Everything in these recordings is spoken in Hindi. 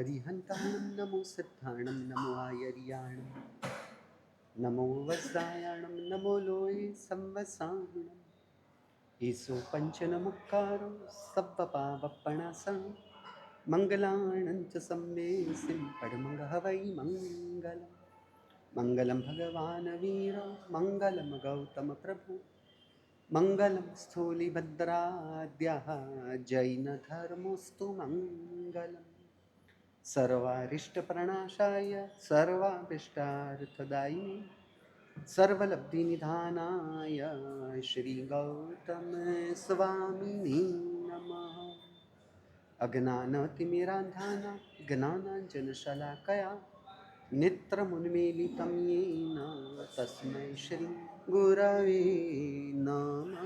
अरिहन्ताणं नमो सिद्धाणं नमो आयर्याणं नमो वज्रायाणं नमो लोये संवसाणम् ईसो पञ्चनमुक्कारो सव्वपावप्पणासं मङ्गलाणं च सम्मेसिं परमङ्गहवै मङ्गलम् मङ्गलं भगवान् वीरो मङ्गलं गौतमप्रभु मङ्गलं स्थूलिभद्राद्यः जैनधर्मोऽस्तु मङ्गलम् सर्वारिष्टप्रणाशाय सर्वाभीष्टार्थदायिने सर्वलब्धिनिधानाय श्रीगौतमस्वामिने नमः। अज्ञानतिमिरान्धानां ज्ञानाञ्जनशलाकया नेत्रमुन्मीलितं येन तस्मै श्रीगुरवे नमः।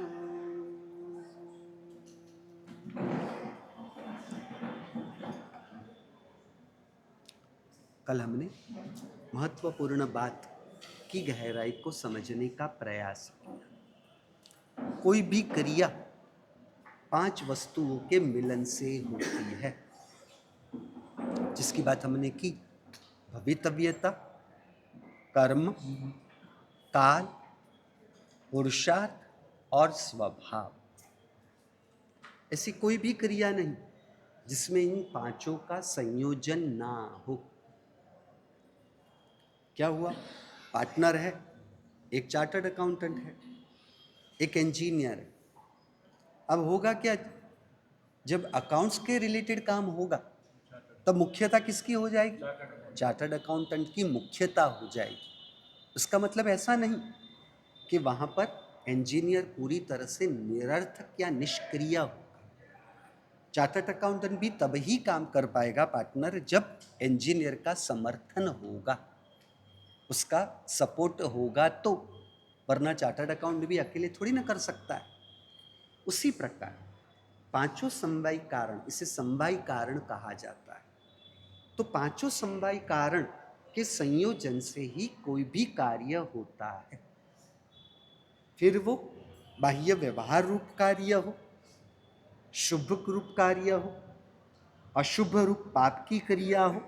कल हमने महत्वपूर्ण बात की गहराई को समझने का प्रयास किया। कोई भी क्रिया 5 वस्तुओं के मिलन से होती है, जिसकी बात हमने की। भवितव्यता, कर्म, काल, पुरुषार्थ और स्वभाव। ऐसी कोई भी क्रिया नहीं जिसमें इन 5 का संयोजन ना हो। क्या हुआ? पार्टनर है, एक चार्टर्ड अकाउंटेंट है, एक इंजीनियर है। अब होगा क्या? जब अकाउंट्स के रिलेटेड काम होगा तब मुख्यता किसकी हो जाएगी? चार्टर्ड अकाउंटेंट की मुख्यता हो जाएगी। उसका मतलब ऐसा नहीं कि वहां पर इंजीनियर पूरी तरह से निरर्थक या निष्क्रिय होगा। चार्टर्ड अकाउंटेंट भी तब ही काम कर पाएगा पार्टनर जब इंजीनियर का समर्थन होगा, उसका सपोर्ट होगा तो, वरना चार्टर्ड अकाउंट भी अकेले थोड़ी ना कर सकता है। उसी प्रकार 5 समवायी कारण, इसे समवायी कारण कहा जाता है। तो 5 समवायी कारण के संयोजन से ही कोई भी कार्य होता है, फिर वो बाह्य व्यवहार रूप कार्य हो, शुभ रूप कार्य हो, अशुभ रूप पाप की क्रिया हो,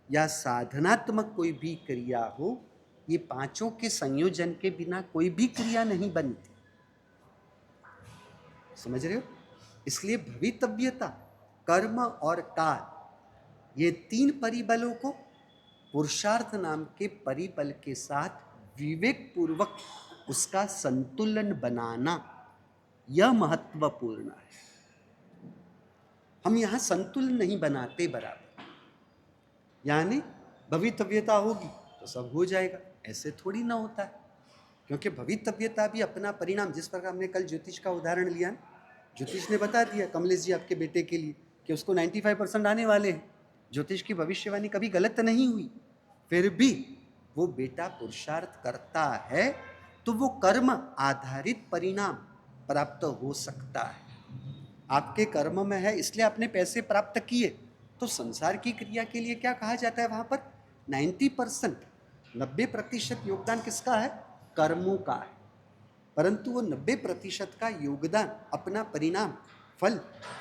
या साधनात्मक कोई भी क्रिया हो। ये 5 के संयोजन के बिना कोई भी क्रिया नहीं बनती। समझ रहे हो? इसलिए भवितव्यता, कर्म और काल, ये 3 परिबलों को पुरुषार्थ नाम के परिबल के साथ विवेक पूर्वक उसका संतुलन बनाना, यह महत्वपूर्ण है। हम यहां संतुलन नहीं बनाते बराबर, यानी भवितव्यता होगी तो सब हो जाएगा, ऐसे थोड़ी ना होता है। क्योंकि भवितव्यता भी अपना परिणाम, जिस प्रकार हमने कल ज्योतिष का उदाहरण लिया ना, ज्योतिष ने बता दिया कमलेश जी आपके बेटे के लिए कि उसको 95% आने वाले हैं। ज्योतिष की भविष्यवाणी कभी गलत नहीं हुई, फिर भी वो बेटा पुरुषार्थ करता है तो वो कर्म आधारित परिणाम प्राप्त हो सकता है। आपके कर्म में है इसलिए आपने पैसे प्राप्त किए, तो संसार की क्रिया के लिए क्या कहा जाता है वहां पर? 90%, 90% योगदान किसका है? कर्मों का है। परंतु वो 90% का योगदान, अपना परिणाम, फल,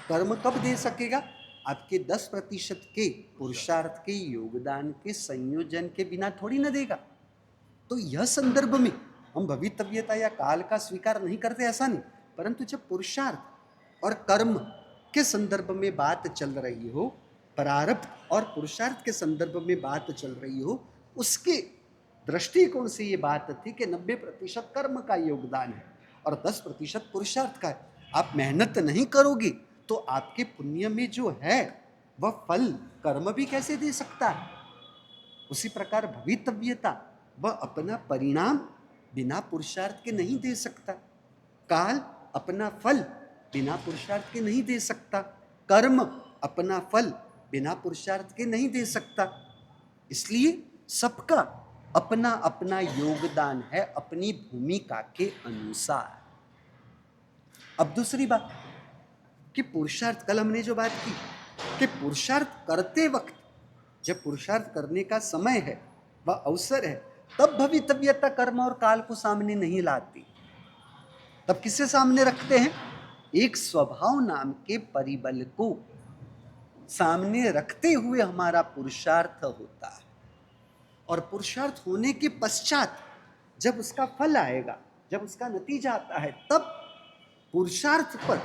कर्म कब दे सकेगा? आपके 10% के पुरुषार्थ के योगदान के संयोजन के बिना थोड़ी ना देगा। तो यह संदर्भ में हम भवितव्यता या काल का स्वीकार नहीं करते, ऐसा नहीं। परंतु जब पुरुषार्थ और कर्म के संदर्भ में बात चल रही हो, प्रारब्ध और पुरुषार्थ के संदर्भ में बात चल रही हो, उसके दृष्टिकोण से ये बात थी कि 90% कर्म का योगदान है और 10% पुरुषार्थ का है। आप मेहनत नहीं करोगे तो आपके पुण्य में जो है वह फल कर्म भी कैसे दे सकता है? उसी प्रकार भवितव्यता, वह अपना परिणाम बिना पुरुषार्थ के नहीं दे सकता। काल अपना फल बिना पुरुषार्थ के नहीं दे सकता। कर्म अपना फल बिना पुरुषार्थ के नहीं दे सकता। इसलिए सबका अपना अपना योगदान है अपनी भूमिका के अनुसार। अब दूसरी बात कि पुरुषार्थ, कल हमने जो बात की कि पुरुषार्थ करते वक्त, जब पुरुषार्थ करने का समय है, वह अवसर है, तब भवितव्यता, कर्म और काल को सामने नहीं लाती। तब किसे सामने रखते हैं? एक स्वभाव नाम के परिबल को सामने रखते हुए हमारा पुरुषार्थ होता है। और पुरुषार्थ होने के पश्चात जब उसका फल आएगा, जब उसका नतीजा आता है, तब पुरुषार्थ पर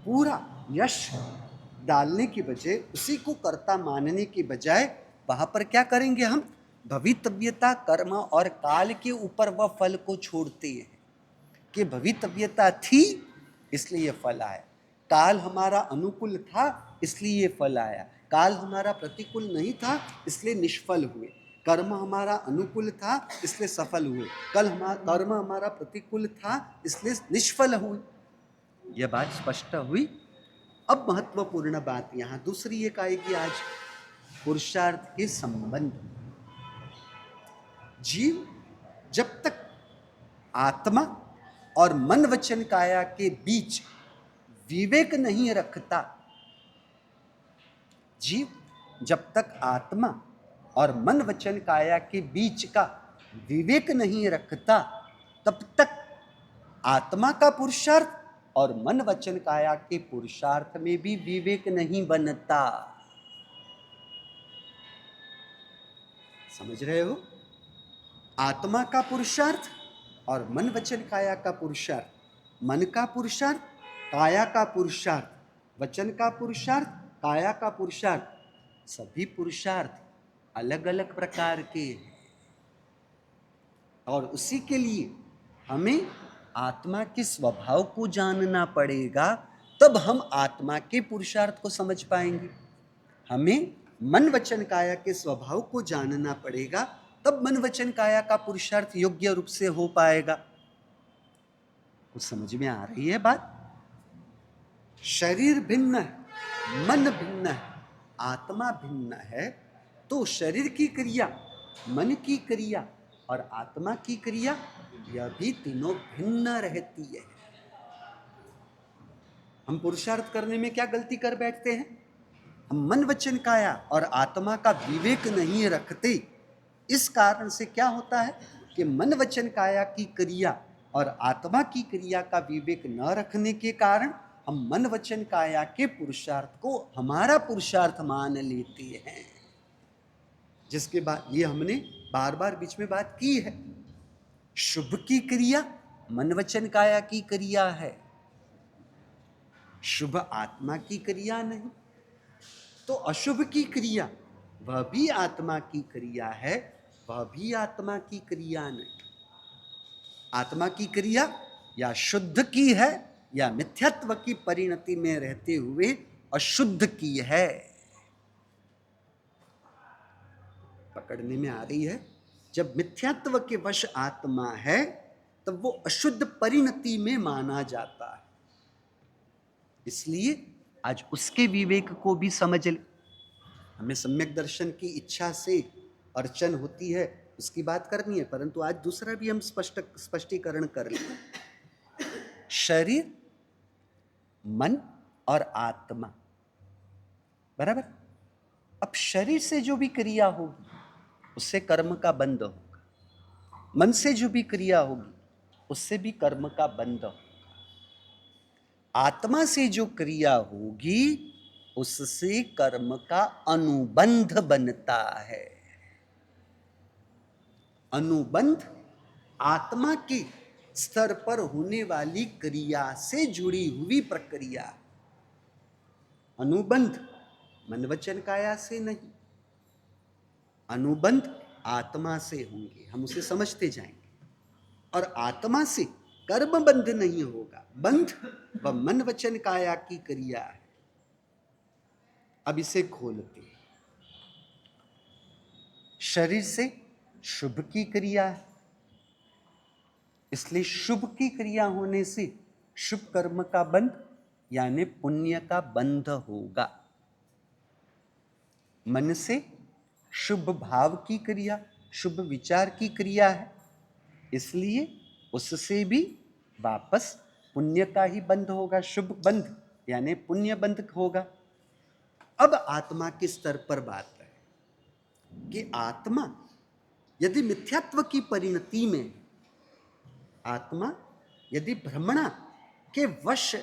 पूरा यश डालने की बजाय, उसी को कर्ता मानने की बजाय, वहां पर क्या करेंगे हम? भवितव्यता, कर्म और काल के ऊपर वह फल को छोड़ते हैं कि भवितव्यता थी इसलिए ये फल आया, काल हमारा अनुकूल था इसलिए ये फल आया, काल हमारा प्रतिकूल नहीं था इसलिए निष्फल हुए, कर्म हमारा अनुकूल था इसलिए सफल हुए, कर्म हमारा प्रतिकूल था इसलिए निष्फल हुए। यह बात स्पष्ट हुई। अब महत्वपूर्ण बात यहां दूसरी एक आएगी आज, पुरुषार्थ के संबंध। जीव जब तक आत्मा और मन वचन काया के बीच विवेक नहीं रखता, जीव जब तक आत्मा और मन वचन काया के बीच का विवेक नहीं रखता, तब तक आत्मा का पुरुषार्थ और मन वचन काया के पुरुषार्थ में भी विवेक नहीं बनता। समझ रहे हो? आत्मा का पुरुषार्थ और मन वचन काया का पुरुषार्थ, मन का पुरुषार्थ, काया का पुरुषार्थ, वचन का पुरुषार्थ, काया का पुरुषार्थ, सभी पुरुषार्थ अलग अलग प्रकार के हैं। और उसी के लिए हमें आत्मा के स्वभाव को जानना पड़ेगा, तब हम आत्मा के पुरुषार्थ को समझ पाएंगे। हमें मन वचन काया के स्वभाव को जानना पड़ेगा, तब मन वचन काया का पुरुषार्थ योग्य रूप से हो पाएगा। कुछ समझ में आ रही है बात? शरीर भिन्न है, मन भिन्न है, आत्मा भिन्न है, तो शरीर की क्रिया, मन की क्रिया और आत्मा की क्रिया, यह भी तीनों भिन्न रहती है। हम पुरुषार्थ करने में क्या गलती कर बैठते हैं? हम मन वचन काया और आत्मा का विवेक नहीं रखते। इस कारण से क्या होता है कि मन वचन काया की क्रिया और आत्मा की क्रिया का विवेक न रखने के कारण हम मन वचन काया के पुरुषार्थ को हमारा पुरुषार्थ मान लेते हैं। जिसके बाद ये हमने बार बार बीच में बात की है, शुभ की क्रिया मन वचन काया की क्रिया है, शुभ आत्मा की क्रिया नहीं। तो अशुभ की क्रिया वह भी आत्मा की क्रिया है, वह भी आत्मा की क्रिया नहीं। आत्मा की क्रिया या शुद्ध की है या मिथ्यात्व की परिणति में रहते हुए अशुद्ध की है। पकड़ने में आ रही है? जब मिथ्यात्व के वश आत्मा है तब वो अशुद्ध परिणति में माना जाता है। इसलिए आज उसके विवेक को भी समझ ले। हमें सम्यक दर्शन की इच्छा से अर्चन होती है, उसकी बात करनी है, परंतु आज दूसरा भी हम स्पष्टीकरण कर लें। शरीर, मन और आत्मा, बराबर। अब शरीर से जो भी क्रिया होगी उससे कर्म का बंध होगा, मन से जो भी क्रिया होगी उससे भी कर्म का बंध होगा, आत्मा से जो क्रिया होगी उससे कर्म का अनुबंध बनता है। अनुबंध आत्मा के स्तर पर होने वाली क्रिया से जुड़ी हुई प्रक्रिया। अनुबंध मन वचन काया से नहीं, अनुबंध आत्मा से होंगे, हम उसे समझते जाएंगे। और आत्मा से कर्म बंध नहीं होगा, बंध व मन वचन काया की क्रिया है। अब इसे खोलते हैं। शरीर से शुभ की क्रिया है, इसलिए शुभ की क्रिया होने से शुभ कर्म का बंध यानी पुण्य का बंध होगा। मन से शुभ भाव की क्रिया, शुभ विचार की क्रिया है, इसलिए उससे भी वापस पुण्य का ही बंध होगा, शुभ बंध यानी पुण्य बंध होगा। अब आत्मा के स्तर पर बात है कि आत्मा यदि मिथ्यात्व की परिणति में, आत्मा यदि भ्रमणा के वश,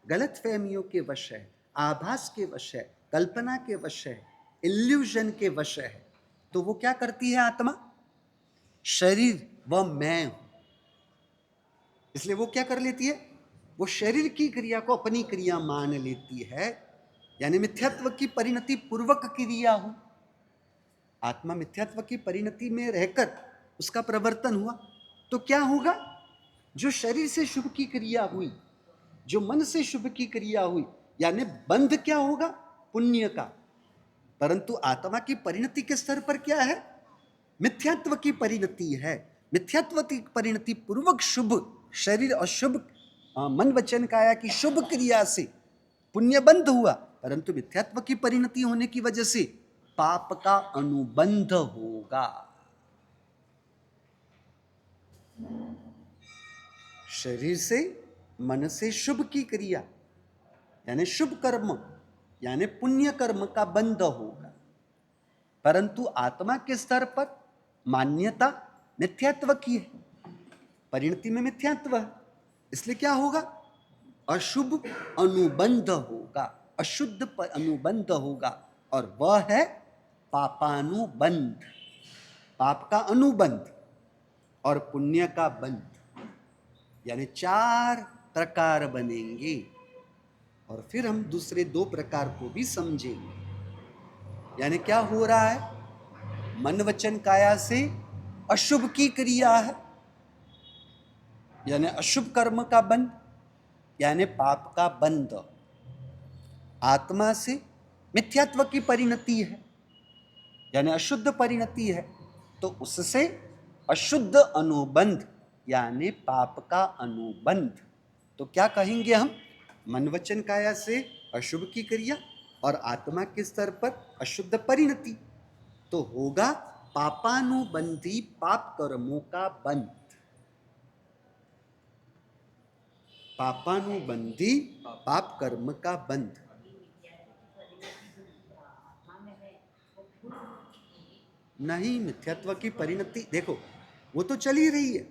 गलत फहमियों के वश है, आभास के वश है, कल्पना के वश है, इल्यूजन के वश है, तो वो क्या करती है आत्मा? शरीर व मैं हूं, इसलिए वो क्या कर लेती है? वो शरीर की क्रिया को अपनी क्रिया मान लेती है, यानी मिथ्यात्व की परिणति पूर्वक क्रिया हुई। आत्मा मिथ्यात्व की परिणति में रहकर उसका प्रवर्तन हुआ, तो क्या होगा? जो शरीर से शुभ की क्रिया हुई, जो मन से शुभ की क्रिया हुई, यानी बंध क्या होगा? पुण्य का। परंतु आत्मा की परिणति के स्तर पर क्या है? मिथ्यात्व की परिणति है। मिथ्यात्व की परिणति पूर्वक शुभ शरीर और शुभ मन वचन काया की शुभ क्रिया से पुण्य बंध हुआ, परंतु मिथ्यात्व की परिणति होने की वजह से पाप का अनुबंध होगा। शरीर से मन से शुभ की क्रिया यानी शुभ कर्म यानी पुण्य कर्म का बंध होगा, परंतु आत्मा के स्तर पर मान्यता मिथ्यात्व की है, परिणति में मिथ्यात्व है, इसलिए क्या होगा? अशुभ अनुबंध होगा, अशुद्ध पर अनुबंध होगा, और वह है पापानुबंध, पाप का अनुबंध और पुण्य का बंध, यानी 4 प्रकार बनेंगे। और फिर हम दूसरे 2 प्रकार को भी समझेंगे। यानी क्या हो रहा है? मन वचन काया से अशुभ की क्रिया है, यानी अशुभ कर्म का बंध, यानी पाप का बंध। आत्मा से मिथ्यात्व की परिणति है, यानी अशुद्ध परिणति है, तो उससे अशुद्ध अनुबंध यानी पाप का अनुबंध। तो क्या कहेंगे हम? मन वचन काया से अशुभ की क्रिया और आत्मा के स्तर पर अशुद्ध परिणति, तो होगा पापानुबंधी पाप कर्मों का बंध। पापानुबंधी पाप कर्म का बंध। नहीं, मिथ्यात्व की परिणति देखो वो तो चल ही रही है,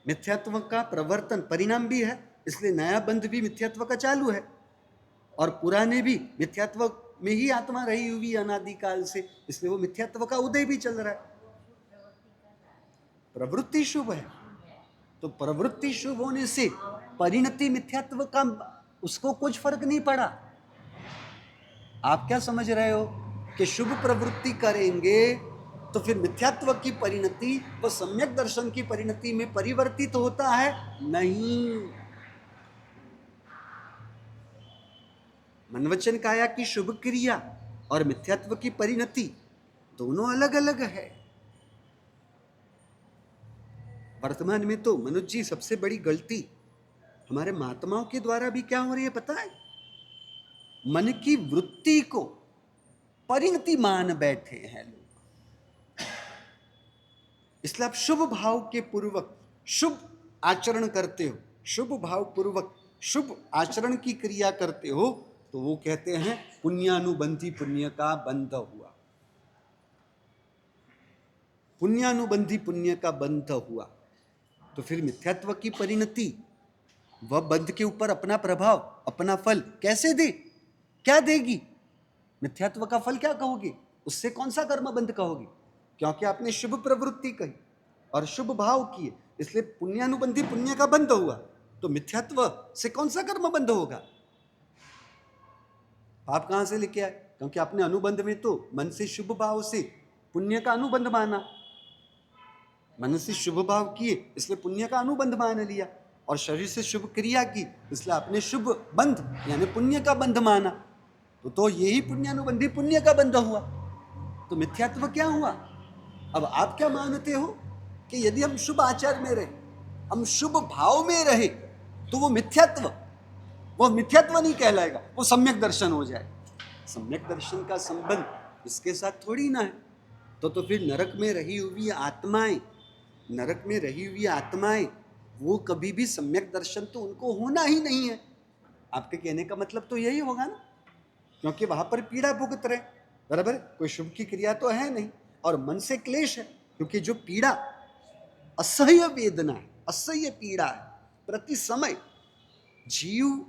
मिथ्यात्व का प्रवर्तन परिणाम भी है, इसलिए नया बंध भी मिथ्यात्व का चालू है, और पुराने भी मिथ्यात्व में ही आत्मा रही हुई अनादिकाल से, इसलिए वो मिथ्यात्व का उदय भी चल रहा है। प्रवृत्ति शुभ है, तो प्रवृत्ति शुभ होने से परिणति मिथ्यात्व का उसको कुछ फर्क नहीं पड़ा। आप क्या समझ रहे हो कि शुभ प्रवृत्ति करेंगे तो फिर मिथ्यात्व की परिणति व सम्यक दर्शन की परिणति में परिवर्तित होता है? नहीं। मनवचन काया की शुभ क्रिया और मिथ्यात्व की परिणति दोनों अलग अलग है। वर्तमान में तो मनुष्य जी सबसे बड़ी गलती हमारे महात्माओं के द्वारा भी क्या हो रही है पता है? मन की वृत्ति को परिणति मान बैठे हैं लोग। इसलिए आप शुभ भाव के पूर्वक शुभ आचरण करते हो, शुभ भाव पूर्वक शुभ आचरण की क्रिया करते हो, तो वो कहते हैं पुण्यानुबंधी पुण्य का बंध हुआ, पुण्यानुबंधी पुण्य का बंध हुआ। तो फिर मिथ्यात्व की परिणति वह बंध के ऊपर अपना प्रभाव अपना फल कैसे दे? क्या देगी? मिथ्यात्व का फल क्या कहोगे? उससे कौन सा कर्म बंध कहोगे? क्योंकि आपने शुभ प्रवृत्ति कही और शुभ भाव किए, इसलिए पुण्यानुबंधी पुण्य का बंध हुआ, तो मिथ्यात्व से कौन सा कर्म बंध होगा? पाप कहां से लेके आए? क्योंकि आपने अनुबंध में तो मन से शुभ भाव से पुण्य का अनुबंध माना, मन से शुभ भाव किए इसलिए पुण्य का अनुबंध मान लिया, और शरीर से शुभ क्रिया की इसलिए आपने शुभ बंध यानी पुण्य का बंध माना, तो यही पुण्यानुबंधी पुण्य का बंध हुआ। तो मिथ्यात्व क्या हुआ? अब आप क्या मानते हो कि यदि हम शुभ आचार में रहे, हम शुभ भाव में रहे, तो वो मिथ्यात्व नहीं कहलाएगा, वो सम्यक दर्शन हो जाए। सम्यक दर्शन का संबंध इसके साथ थोड़ी ना है। तो फिर नरक में रही हुई आत्माएं वो कभी भी सम्यक दर्शन तो उनको होना ही नहीं है। आपके कहने का मतलब तो यही होगा ना, क्योंकि वहां पर पीड़ा भुगत रहे, बराबर? कोई शुभ की क्रिया तो है नहीं, और मन से क्लेश है, क्योंकि जो पीड़ा असह्य वेदना है, असह्य पीड़ा है, प्रति समय जीव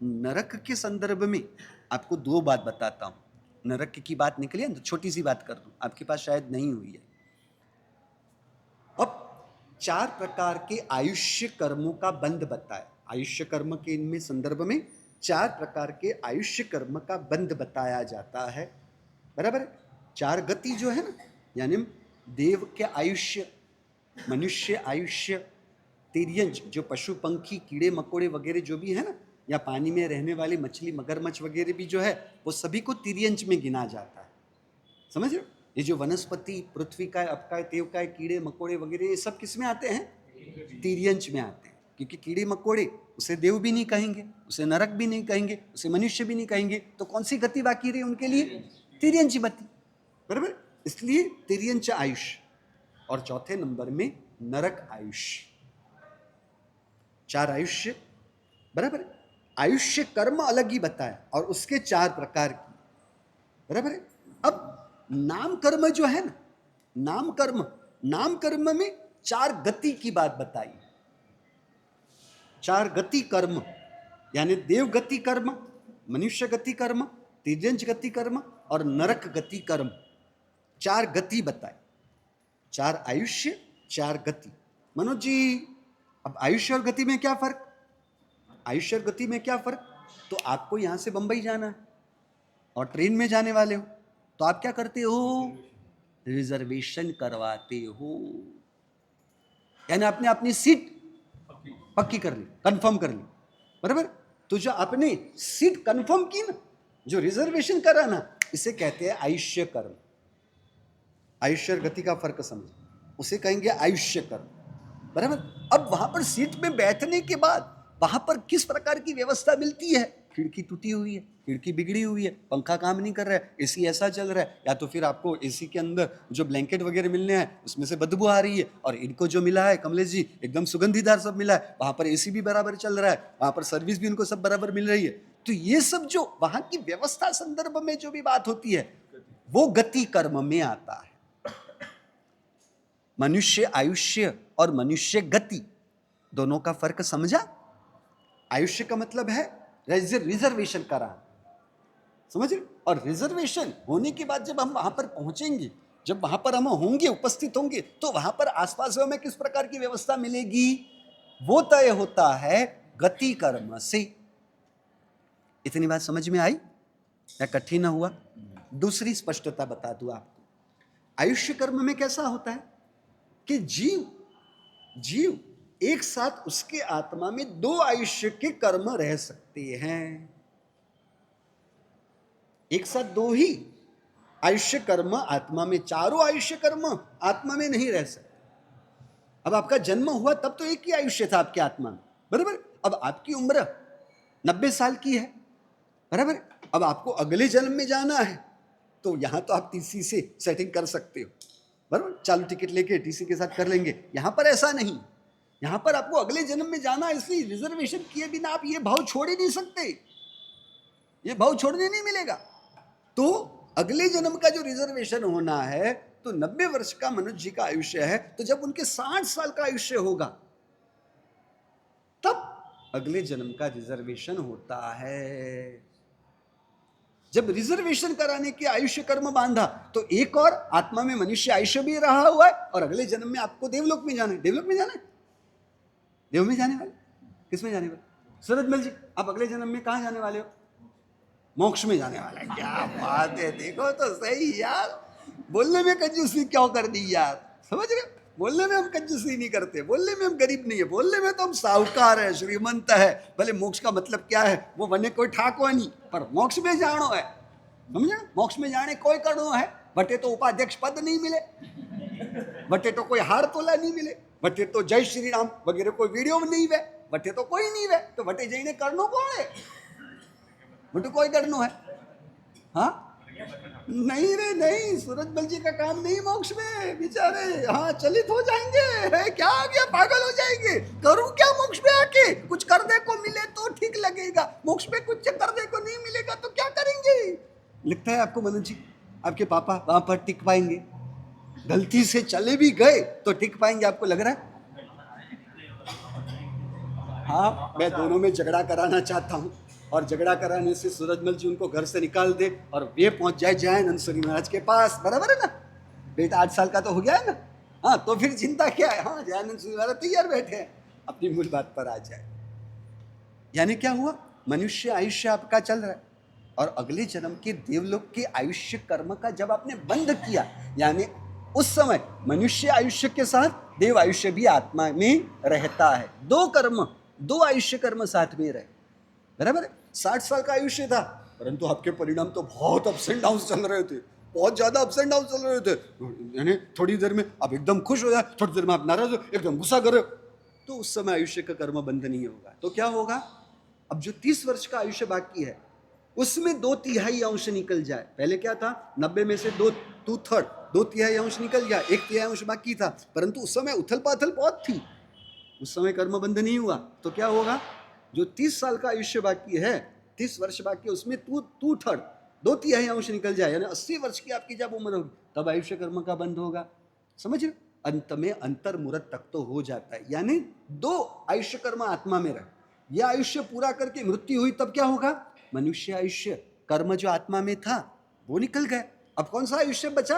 नरक के संदर्भ में आपको दो बात बताता हूं। नरक की बात निकली है तो छोटी सी बात कर दूं, आपके पास शायद नहीं हुई है। अब 4 प्रकार के आयुष्य कर्मों का बंध बताया। आयुष्य कर्म के इनमें संदर्भ में 4 प्रकार के आयुष्य कर्म का बंध बताया जाता है, बराबर है। 4 गति जो है ना, यानी देव के आयुष्य, मनुष्य आयुष्य, तिर्यंज जो पशु पंखी कीड़े मकोड़े वगैरह जो भी है ना, या पानी में रहने वाली मछली मगरमच्छ वगैरह भी जो है, वो सभी को तिर्यंज में गिना जाता है। समझ रहे हो? ये जो वनस्पति, पृथ्वी का, अपका, तेव का, कीड़े मकोड़े वगैरह, ये सब किस में आते हैं? तिर्यंज में आते हैं। क्योंकि कीड़े मकोड़े उसे देव भी नहीं कहेंगे, उसे नरक भी नहीं कहेंगे, उसे मनुष्य भी नहीं कहेंगे, तो कौन सी गति बाकी रही उनके लिए? तिर्यंज गति, बराबर। इसलिए तिर्यंच आयुष्य। और चौथे नंबर में नरक आयुष्य। 4 आयुष्य, बराबर। आयुष्य कर्म अलग ही बताया और उसके 4 प्रकार की, बराबर है। अब नाम कर्म जो है ना, नाम कर्म में 4 गति की बात बताई। 4 गति कर्म, यानी देव गति कर्म, मनुष्य गति कर्म, तिर्यंज गति कर्म और नरक गति कर्म। 4 गति बताई। 4 आयुष्य, 4 गति। मनोज जी, अब आयुष्य और गति में क्या फर्क? आयुष्य और गति में क्या फर्क? तो आपको यहां से बंबई जाना है और ट्रेन में जाने वाले हो, तो आप क्या करते हो? रिजर्वेशन करवाते हो, यानी आपने अपनी सीट पक्की कर ली, कंफर्म कर ली, बराबर। तो जो आपने सीट कंफर्म की ना, जो रिजर्वेशन करा ना, इसे कहते हैं आयुष्य कर्म। आयुष्य और गति का फर्क समझ, उसे कहेंगे आयुष्य कर्म, बराबर। अब वहां पर सीट में बैठने के बाद वहां पर किस प्रकार की व्यवस्था मिलती है? खिड़की टूटी हुई है, खिड़की बिगड़ी हुई है, पंखा काम नहीं कर रहा है, एसी ऐसा चल रहा है, या तो फिर आपको एसी के अंदर जो ब्लैंकेट वगैरह मिलने हैं उसमें से बदबू आ रही है, और इनको जो मिला है कमलेश जी एकदम सुगंधीदार सब मिला है, वहां पर एसी भी बराबर चल रहा है, वहां पर सर्विस भी उनको सब बराबर मिल रही है। तो ये सब जो वहां की व्यवस्था संदर्भ में जो भी बात होती है, वो गति कर्म में आता है। मनुष्य आयुष्य और मनुष्य गति दोनों का फर्क समझा? आयुष्य का मतलब है रिजर्वेशन करा, समझ रहे? और रिजर्वेशन होने के बाद जब हम वहां पर पहुंचेंगे, जब वहां पर हम होंगे, उपस्थित होंगे, तो वहां पर आसपास में किस प्रकार की व्यवस्था मिलेगी, वो तय होता है गति कर्म से। इतनी बात समझ में आई या कठिन न हुआ? दूसरी स्पष्टता बता दूं आपको। आयुष्य कर्म में कैसा होता है कि जीव एक साथ उसके आत्मा में 2 आयुष्य के कर्म रह सकते हैं। एक साथ 2 ही आयुष्य कर्म आत्मा में, चारों आयुष्य कर्म आत्मा में नहीं रह सकते। अब आपका जन्म हुआ तब तो एक ही आयुष्य था आपके आत्मा में, बराबर। अब आपकी उम्र 90 साल की है, बराबर। अब आपको अगले जन्म में जाना है, तो यहां तो आप टीसी से सेटिंग कर सकते हो, बराबर। चालू टिकट लेके टीसी के साथ कर लेंगे। यहां पर ऐसा नहीं, यहां पर आपको अगले जन्म में जाना है, इसलिए रिजर्वेशन किए बिना आप ये भाव छोड़ ही नहीं सकते, ये भाव छोड़ने नहीं मिलेगा। तो अगले जन्म का जो रिजर्वेशन होना है, तो 90 वर्ष का मनुष्य जी का आयुष्य है, तो जब उनके 60 साल का आयुष्य होगा तब अगले जन्म का रिजर्वेशन होता है। जब रिजर्वेशन कराने के आयुष्य कर्म बांधा, तो एक और आत्मा में मनुष्य आयुष्य भी रहा हुआ है, और अगले जन्म में आपको देवलोक में जाना है। देवलोक में जाना है, देव में जाने वाले, किस में जाने वाले? सूरजमल जी, आप अगले जन्म में कहां जाने वाले हो? मोक्ष में जाने वाला है। क्या बात है, देखो तो सही यार, बोलने में कंजूसी क्यों कर दी यार, समझ रहे? बोलने में हम कंजूसी नहीं करते, बोलने में हम गरीब नहीं है, बोलने में तो हम साहूकार है, श्रीमंत है। भले मोक्ष का मतलब क्या है वो बने कोई ठाको नहीं, पर मोक्ष में जानो है, समझे? मोक्ष में जाने कोई करनो है। बटे तो उपाध्यक्ष पद नहीं मिले, बटे तो कोई हार तोला नहीं मिले, बटे तो जय श्री राम वगैरह कोई वीडियो में नहीं वे, बटे तो कोई नहीं वे, तो बटे जईने करनो कौन है? बटे कोई करनो है? हाँ नहीं रे नहीं, सूरजमल जी का काम नहीं मोक्ष में, बेचारे हाँ चलित हो जाएंगे। है क्या आ गया, पागल हो जाएंगे। करूं क्या मोक्ष में आके? कुछ करने को मिले तो ठीक लगेगा, मोक्ष में कुछ करने को नहीं मिलेगा तो क्या करेंगे? लगता है आपको मनोज जी आपके पापा वहां पर टिक पाएंगे? गलती से चले भी गए तो टिक पाएंगे, आपको लग रहा है? हाँ, मैं दोनों में झगड़ा कराना चाहता हूं, और झगड़ा कराने से सूरजमल जी उनको घर से निकाल दे और वे पहुंच जाए जयानंद सूरी महाराज के पास, बराबर है ना, बेटा 8 साल का तो हो गया है ना, हाँ तो फिर चिंता क्या है, हाँ जयानंद सूरी महाराज तैयार बैठे हैं, अपनी मूल बात पर आ जाए। यानी क्या हुआ, मनुष्य आयुष्य आपका चल रहा है और अगले जन्म के देवलोक के आयुष्य कर्म का जब आपने बंद किया, यानी उस समय मनुष्य आयुष्य के साथ देव आयुष्य भी आत्मा में रहता है, दो कर्म, दो आयुष्य कर्म साथ में रहे, बराबर है। 60 साल का आयुष्य था, परंतु आपके परिणाम तो बहुत अप्स एंड डाउन चल रहे थे, बहुत ज्यादा अप्स एंड डाउन चल रहे थे, यानी थोड़ी देर में आप एकदम खुश हो जाए, थोड़ी देर में आप नाराज हो, एकदम गुस्सा करो, तो उस समय आयुष्य का कर्म बंध नहीं होगा। तो क्या होगा, अब जो 30 वर्ष का आयुष्य बाकी है उसमें 2/3 अंश निकल जाए। पहले क्या था, 90 में से 2/3 2/3 अंश निकल गया, 1/3 अंश बाकी था, परंतु उस समय उथल पाथल बहुत थी, उस समय कर्म बंध नहीं हुआ। तो क्या होगा, जो 30 साल का आयुष्य बाकी है, 30 वर्ष बाकी है, उसमें 2/3 2/3 अंश निकल जाए, यानी 80 वर्ष की आपकी जब उम्र होगी तब आयुष्य कर्म का बंध होगा। समझ रहे, अंत में अंतर्मुहूर्त तक तो हो जाता है, यानी 2 आयुष्य कर्म आत्मा में रहे। यह आयुष्य पूरा करके मृत्यु हुई तब क्या होगा, मनुष्य आयुष्य कर्म जो आत्मा में था वो निकल गए, अब कौन सा आयुष्य बचा,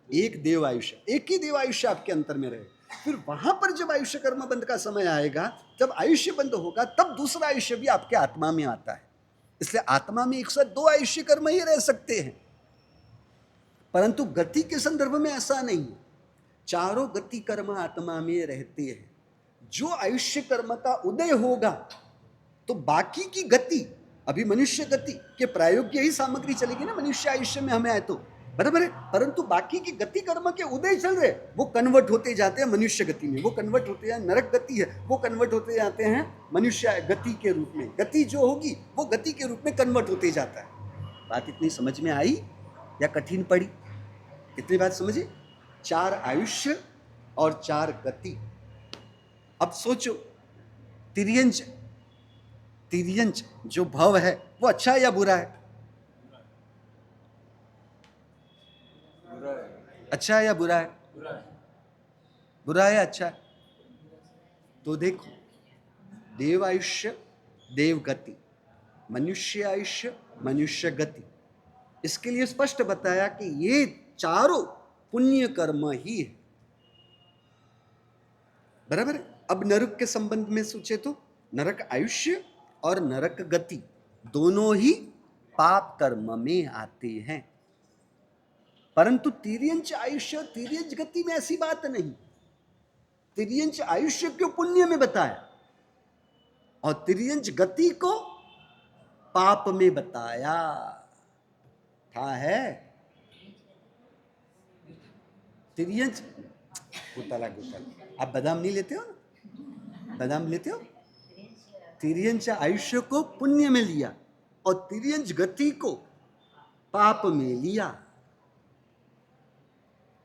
एक देव आयुष्य, एक ही देव आयुष्य आपके अंतर में रहे। फिर वहां पर जब आयुष्य कर्म बंद का समय आएगा, जब आयुष्य बंद होगा, तब दूसरा आयुष्य भी आपके आत्मा में आता है। इसलिए आत्मा में एक साथ 2 आयुष्य कर्म ही रह सकते हैं, परंतु गति के संदर्भ में ऐसा नहीं है, चारों गति कर्म आत्मा में रहते हैं। जो आयुष्य कर्म का उदय होगा तो बाकी की गति, अभी मनुष्य गति के प्रायोग्य ही सामग्री चलेगी ना मनुष्य आयुष्य में हमें आए तो, बराबर है, परंतु बाकी की गति कर्म के उदय चल रहे, वो कन्वर्ट होते जाते हैं मनुष्य गति में, वो कन्वर्ट होते हैं, नरक गति है वो कन्वर्ट होते जाते हैं मनुष्य गति के रूप में, गति जो होगी वो गति के रूप में कन्वर्ट होते जाता है। बात इतनी समझ में आई या कठिन पड़ी, इतनी बात समझे, 4 आयुष्य और 4 गति। अब सोचो, तिर्यंच तिर्यंच जो भव है वो अच्छा है या बुरा है, अच्छा है या बुरा है, बुरा है या अच्छा है। तो देखो, देव आयुष्य देव गति, मनुष्य आयुष्य मनुष्य गति, इसके लिए स्पष्ट बताया कि ये चारों पुण्य कर्म ही है, बराबर है। अब नरक के संबंध में सोचे तो नरक आयुष्य और नरक गति दोनों ही पाप कर्म में आते हैं, परंतु तिर्यंच आयुष्य तिर्यंच गति में ऐसी बात नहीं। तिर्यंच आयुष्य क्यों पुण्य में बताया और तिर्यंच गति को पाप में बताया था है। तिर्यंच गुताला, आप बादाम नहीं लेते हो ना, बादाम लेते हो, तिर्यंच आयुष्य को पुण्य में लिया और तिर्यंच गति को पाप में लिया,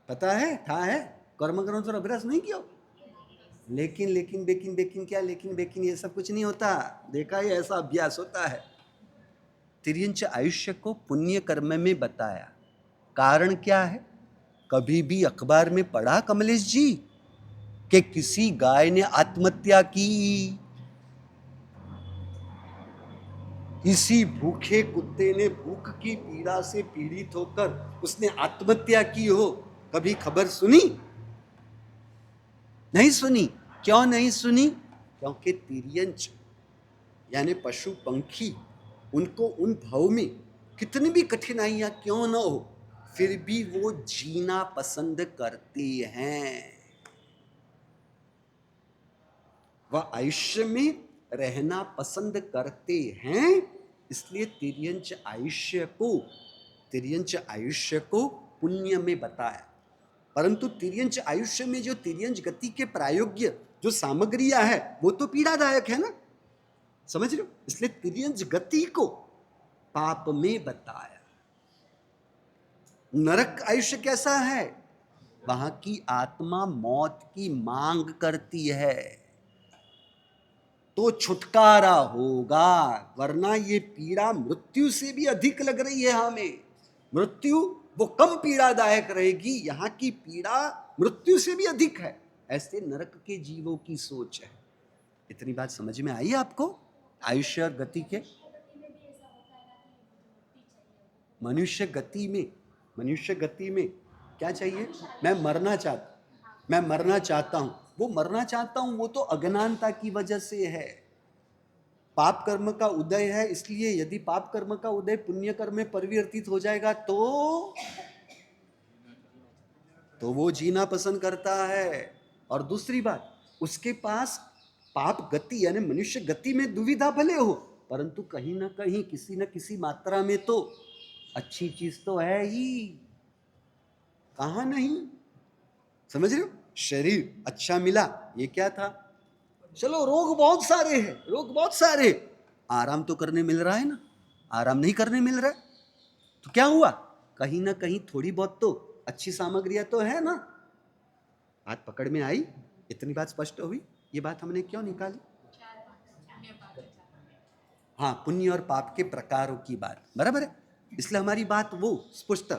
पता है, था है, कर्म करो तो अभ्यास नहीं किया, लेकिन लेकिन लेकिन लेकिन क्या, लेकिन लेकिन ये सब कुछ नहीं होता, देखा ये ऐसा अभ्यास होता है। तिर्यंच आयुष्य को पुण्य कर्म में बताया, कारण क्या है, कभी भी अखबार में पढ़ा कमलेश जी कि किसी गाय ने आत्महत्या की, किसी भूखे कुत्ते ने भूख की पीड़ा से पीड़ित होकर उसने आत्महत्या की हो, कभी खबर सुनी, नहीं सुनी। क्यों नहीं सुनी, क्योंकि तिर्यंच यानी पशु पंखी, उनको उन भाव में कितनी भी कठिनाइयां क्यों न हो फिर भी वो जीना पसंद करते हैं, वह आयुष्य में रहना पसंद करते हैं। इसलिए तिर्यंच आयुष्य को पुण्य में बताया, परंतु तिर्यंच आयुष्य में जो तिर्यंच गति के प्रायोग्य जो सामग्रियां है वो तो पीड़ादायक है ना, समझ रहे हो, इसलिए तिर्यंच गति को पाप में बताया। नरक आयुष्य कैसा है, वहां की आत्मा मौत की मांग करती है तो छुटकारा होगा, वरना ये पीड़ा मृत्यु से भी अधिक लग रही है हमें, मृत्यु वो कम पीड़ादायक रहेगी, यहाँ की पीड़ा मृत्यु से भी अधिक है, ऐसे नरक के जीवों की सोच है। इतनी बात समझ में आई आपको आयुष्य और गति के, मनुष्य गति में क्या चाहिए? मैं मरना चाहता हूं। वो मरना चाहता हूं, वो तो अज्ञानता की वजह से है। पाप कर्म का उदय है, इसलिए यदि पाप कर्म का उदय पुण्य कर्म में परिवर्तित हो जाएगा तो वो जीना पसंद करता है। और दूसरी बात, उसके पास पाप गति यानी मनुष्य गति में दुविधा भले हो, परंतु कहीं ना कहीं किसी न किसी मात्रा में तो अच्छी चीज तो है ही। कहां नहीं, समझ रहे हो? शरीर अच्छा मिला, ये क्या था? चलो रोग बहुत सारे, आराम तो करने मिल रहा है ना, आराम नहीं करने मिल रहा है तो क्या हुआ? कहीं ना कहीं थोड़ी बहुत तो अच्छी सामग्रियां तो है ना। बात पकड़ में आई? इतनी बात स्पष्ट हुई? ये बात हमने क्यों निकाली? हाँ, पुण्य और पाप के प्रकारों की बात, बराबर है। इसलिए हमारी बात वो स्पष्ट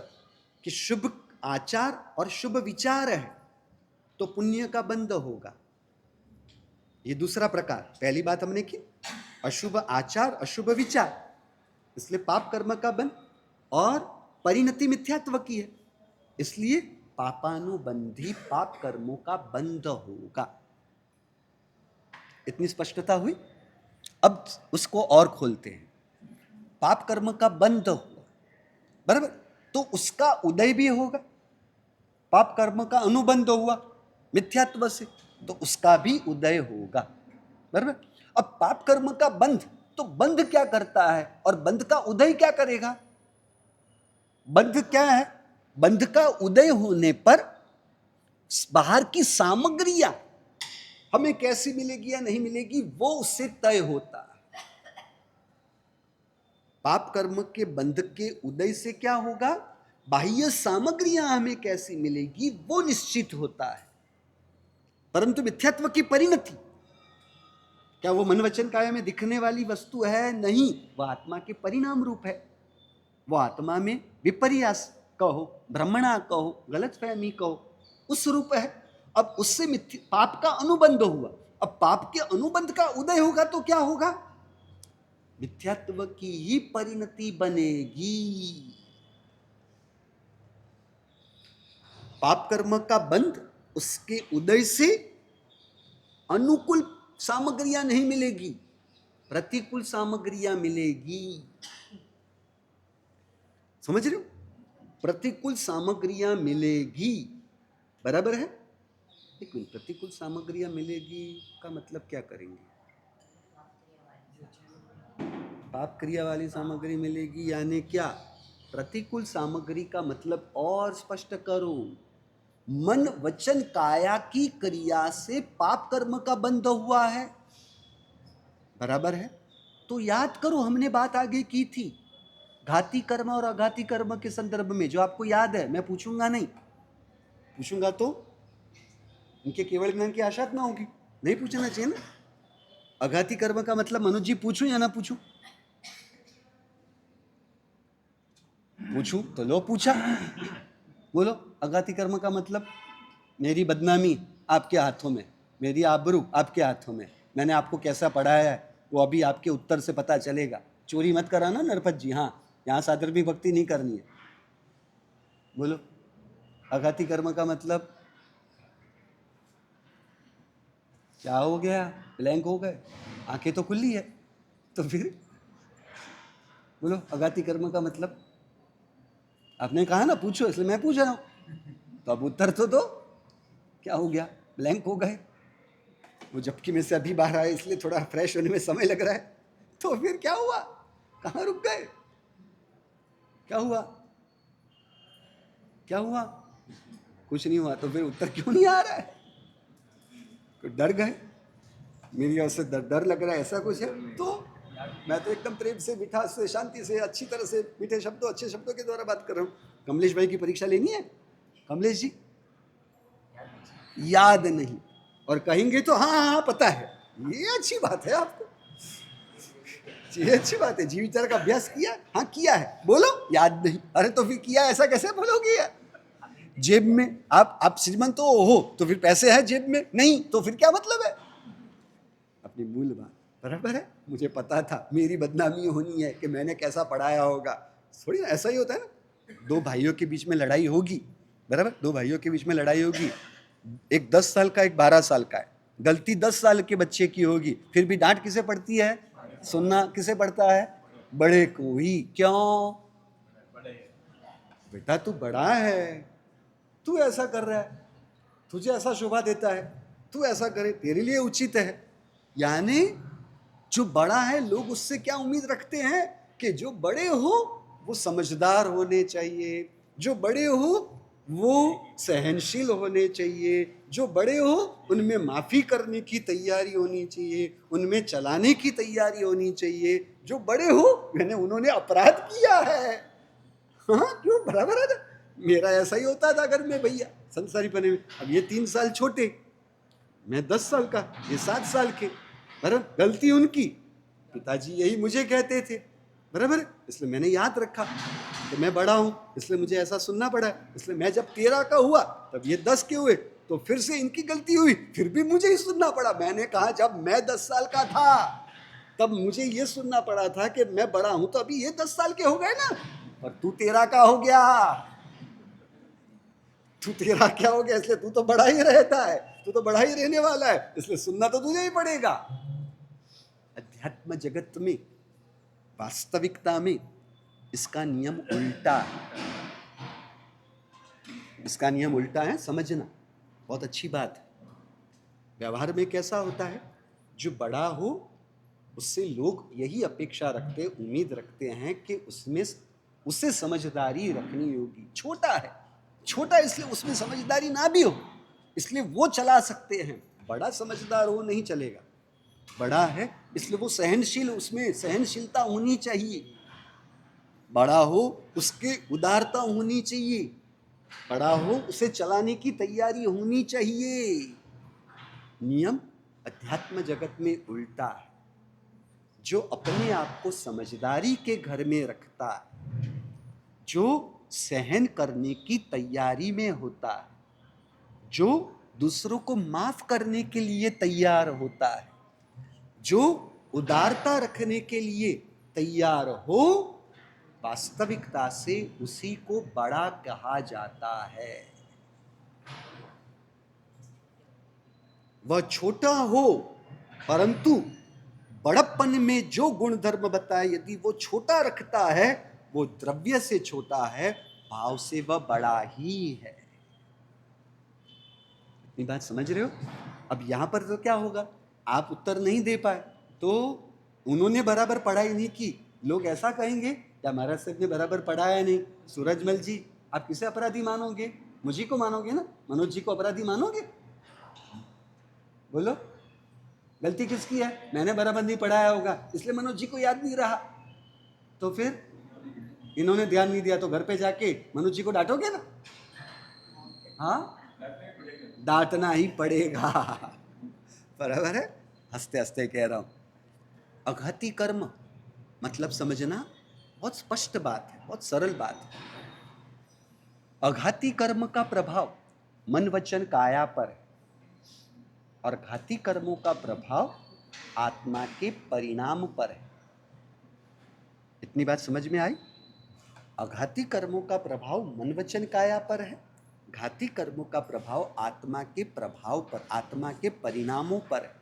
कि शुभ आचार और शुभ विचार है तो पुण्य का बंध होगा। ये दूसरा प्रकार। पहली बात हमने की अशुभ आचार अशुभ विचार, इसलिए पाप कर्म का बंध, और परिणति मिथ्यात्व की है, इसलिए पापानुबंधी पाप कर्मों का बंध होगा। इतनी स्पष्टता हुई? अब उसको और खोलते हैं। पाप कर्म का बंध हुआ, बराबर, तो उसका उदय भी होगा। पाप कर्म का अनुबंध हुआ मिथ्यात्व से, तो उसका भी उदय होगा, बराबर। अब पाप कर्म का बंध, तो बंध क्या करता है और बंध का उदय क्या करेगा? बंध क्या है? बंध का उदय होने पर बाहर की सामग्रियां हमें कैसी मिलेगी या नहीं मिलेगी वो उससे तय होता है। पाप कर्म के बंध के उदय से क्या होगा? बाह्य सामग्रियां हमें कैसी मिलेगी वो निश्चित होता है। परंतु मिथ्यात्व की परिणति, क्या वो मन वचन काया में दिखने वाली वस्तु है? नहीं, वह आत्मा के परिणाम रूप है। वो आत्मा में विपर्यास कहो, भ्रमणा कहो, गलतफहमी कहो, उस रूप है। अब उससे पाप का अनुबंध हुआ। अब पाप के अनुबंध का उदय होगा तो क्या होगा? मिथ्यात्व की ही परिणति बनेगी। पाप कर्म का बंध, उसके उदय से अनुकूल सामग्रियां नहीं मिलेगी, प्रतिकूल सामग्रियां मिलेगी। समझ रहे हो? प्रतिकूल सामग्रियां मिलेगी, बराबर है। एक मिनट, प्रतिकूल सामग्रियां मिलेगी का मतलब क्या करेंगे? पाप क्रिया वाली सामग्री मिलेगी यानी क्या? प्रतिकूल सामग्री का मतलब और स्पष्ट करो। मन वचन काया की क्रिया से पाप कर्म का बंध हुआ है, बराबर है। तो याद करो, हमने बात आगे की थी घाती कर्म और अघाती कर्म के संदर्भ में, जो आपको याद है। मैं पूछूंगा नहीं, पूछूंगा तो उनके केवल ज्ञान की आशा ना होगी, नहीं पूछना चाहिए ना। अघाती कर्म का मतलब मनोज जी पूछूं या ना पूछूं? पूछूं तो लो पूछा, बोलो। अघाती कर्म का मतलब मेरी बदनामी आपके हाथों में, मेरी आबरू आपके हाथों में, मैंने आपको कैसा पढ़ाया है वो अभी आपके उत्तर से पता चलेगा। चोरी मत कराना नरपत जी, हाँ, यहाँ सादर भी भक्ति नहीं करनी है। बोलो, अघाती कर्म का मतलब क्या हो गया? ब्लैंक हो गए, आंखें तो खुली है, तो फिर बोलो अघाती कर्म का मतलब। आपने कहा ना पूछो, इसलिए मैं पूछ रहा हूं, तो अब उत्तर तो दो। क्या हो गया? ब्लैंक हो गए। वो जबकि में से अभी बाहर आए इसलिए थोड़ा फ्रेश होने में समय लग रहा है। तो फिर क्या हुआ? कहाँ रुक गए? क्या हुआ? क्या हुआ? कुछ नहीं हुआ। तो फिर उत्तर क्यों नहीं आ रहा है? डर गए? मेरी ओर से डर लग रहा है, ऐसा कुछ है? तो मैं तो एकदम प्रेम से, मिठास से, शांति से, अच्छी तरह से, मीठे शब्दों, अच्छे शब्दों के द्वारा बात कर रहा हूँ। कमलेश भाई की परीक्षा लेनी है? कमलेश जी याद नहीं, और कहेंगे तो हाँ हाँ पता है। ये अच्छी बात है आपको, ये अच्छी बात है। जीवितर का अभ्यास किया? हाँ किया है। बोलो याद नहीं। अरे तो फिर किया ऐसा कैसे बोलोगे? जेब में आप श्रीमंत हो तो फिर पैसे हैं जेब में, नहीं तो फिर क्या मतलब है? अपनी मूल बात, बराबर है। मुझे पता था मेरी बदनामी होनी है कि मैंने कैसा पढ़ाया होगा। थोड़ी ना ऐसा ही होता है ना, दो भाइयों के बीच में लड़ाई होगी, बराबर, दो भाइयों के बीच में लड़ाई होगी, एक 10 साल का एक 12 साल का है, गलती 10 साल के बच्चे की होगी, फिर भी डांट किसे पड़ती है, सुनना किसे पड़ता है, बड़े को ही। क्यों? बेटा तू बड़ा है, तू ऐसा कर रहा है, तुझे ऐसा शोभा देता है, तू ऐसा करे, तेरे लिए उचित है। यानी जो बड़ा है, लोग उससे क्या उम्मीद रखते हैं कि जो बड़े हो वो समझदार होने चाहिए, जो बड़े हो वो सहनशील होने चाहिए, जो बड़े हो उनमें माफ़ी करने की तैयारी होनी चाहिए, उनमें चलाने की तैयारी होनी चाहिए। जो बड़े हो मैंने उन्होंने अपराध किया है, हाँ क्यों, बराबर है ना। मेरा ऐसा ही होता था अगर मैं भैया संसारी बने में, अब ये 3 साल छोटे, मैं 10 साल का, ये 7 साल के, बराबर, गलती उनकी, पिताजी यही मुझे कहते थे, बराबर, इसलिए मैंने याद रखा कि मैं बड़ा हूं, इसलिए मुझे ऐसा सुनना पड़ा, इसलिए मैं जब 13 का हुआ तब ये 10 के हुए, तो फिर से इनकी गलती हुई, फिर भी मुझे ही सुनना पड़ा। मैंने कहा जब मैं 10 साल का था तब मुझे ये सुनना पड़ा था कि मैं बड़ा हूं, तो अभी ये 10 साल के हो गए ना, और तू 13 का हो गया, तू 13 क्या हो गया, इसलिए तू तो बड़ा ही रहता है, तू तो बड़ा ही रहने वाला है, इसलिए सुनना तो तुझे ही पड़ेगा। अध्यात्म जगत में, वास्तविकता में इसका नियम उल्टा है, इसका नियम उल्टा है, समझना बहुत अच्छी बात है। व्यवहार में कैसा होता है, जो बड़ा हो उससे लोग यही अपेक्षा रखते, उम्मीद रखते हैं कि उसमें उसे समझदारी रखनी होगी। छोटा है, छोटा इसलिए उसमें समझदारी ना भी हो, इसलिए वो चला सकते हैं, बड़ा समझदार हो नहीं चलेगा। बड़ा है इसलिए वो सहनशील, उसमें सहनशीलता होनी चाहिए, बड़ा हो उसके उदारता होनी चाहिए, बड़ा हो उसे चलाने की तैयारी होनी चाहिए। नियम अध्यात्म जगत में उल्टा है। जो अपने आप को समझदारी के घर में रखता है, जो सहन करने की तैयारी में होता है, जो दूसरों को माफ करने के लिए तैयार होता है, जो उदारता रखने के लिए तैयार हो, वास्तविकता से उसी को बड़ा कहा जाता है। वह छोटा हो परंतु बड़प्पन में जो गुण धर्म बताए, यदि वो छोटा रखता है, वो द्रव्य से छोटा है, भाव से वह बड़ा ही है। इतनी बात समझ रहे हो? अब यहां पर तो क्या होगा, आप उत्तर नहीं दे पाए तो उन्होंने बराबर पढ़ाई नहीं की, लोग ऐसा कहेंगे क्या महाराज साहब ने बराबर पढ़ाया नहीं। सूरजमल जी, आप किसे अपराधी मानोगे? मुझी को मानोगे ना, मनोज जी को अपराधी मानोगे? बोलो, गलती किसकी है? मैंने बराबर नहीं पढ़ाया होगा इसलिए मनोज जी को याद नहीं रहा, तो फिर इन्होंने ध्यान नहीं दिया, तो घर पे जाके मनोज जी को डांटोगे ना? हाँ, डांटना ही पड़ेगा, बराबर है। हंसते हंसते कह रहा हूं। अघाती कर्म मतलब समझना, बहुत स्पष्ट बात है, बहुत सरल बात है। अघाती कर्म का प्रभाव मन वचन काया पर है, और घाती कर्मों का प्रभाव आत्मा के परिणाम पर है। इतनी बात समझ में आई? अघाती कर्मों का प्रभाव मन वचन काया पर है, घाती कर्मों का प्रभाव आत्मा के प्रभाव पर, आत्मा के परिणामों पर है,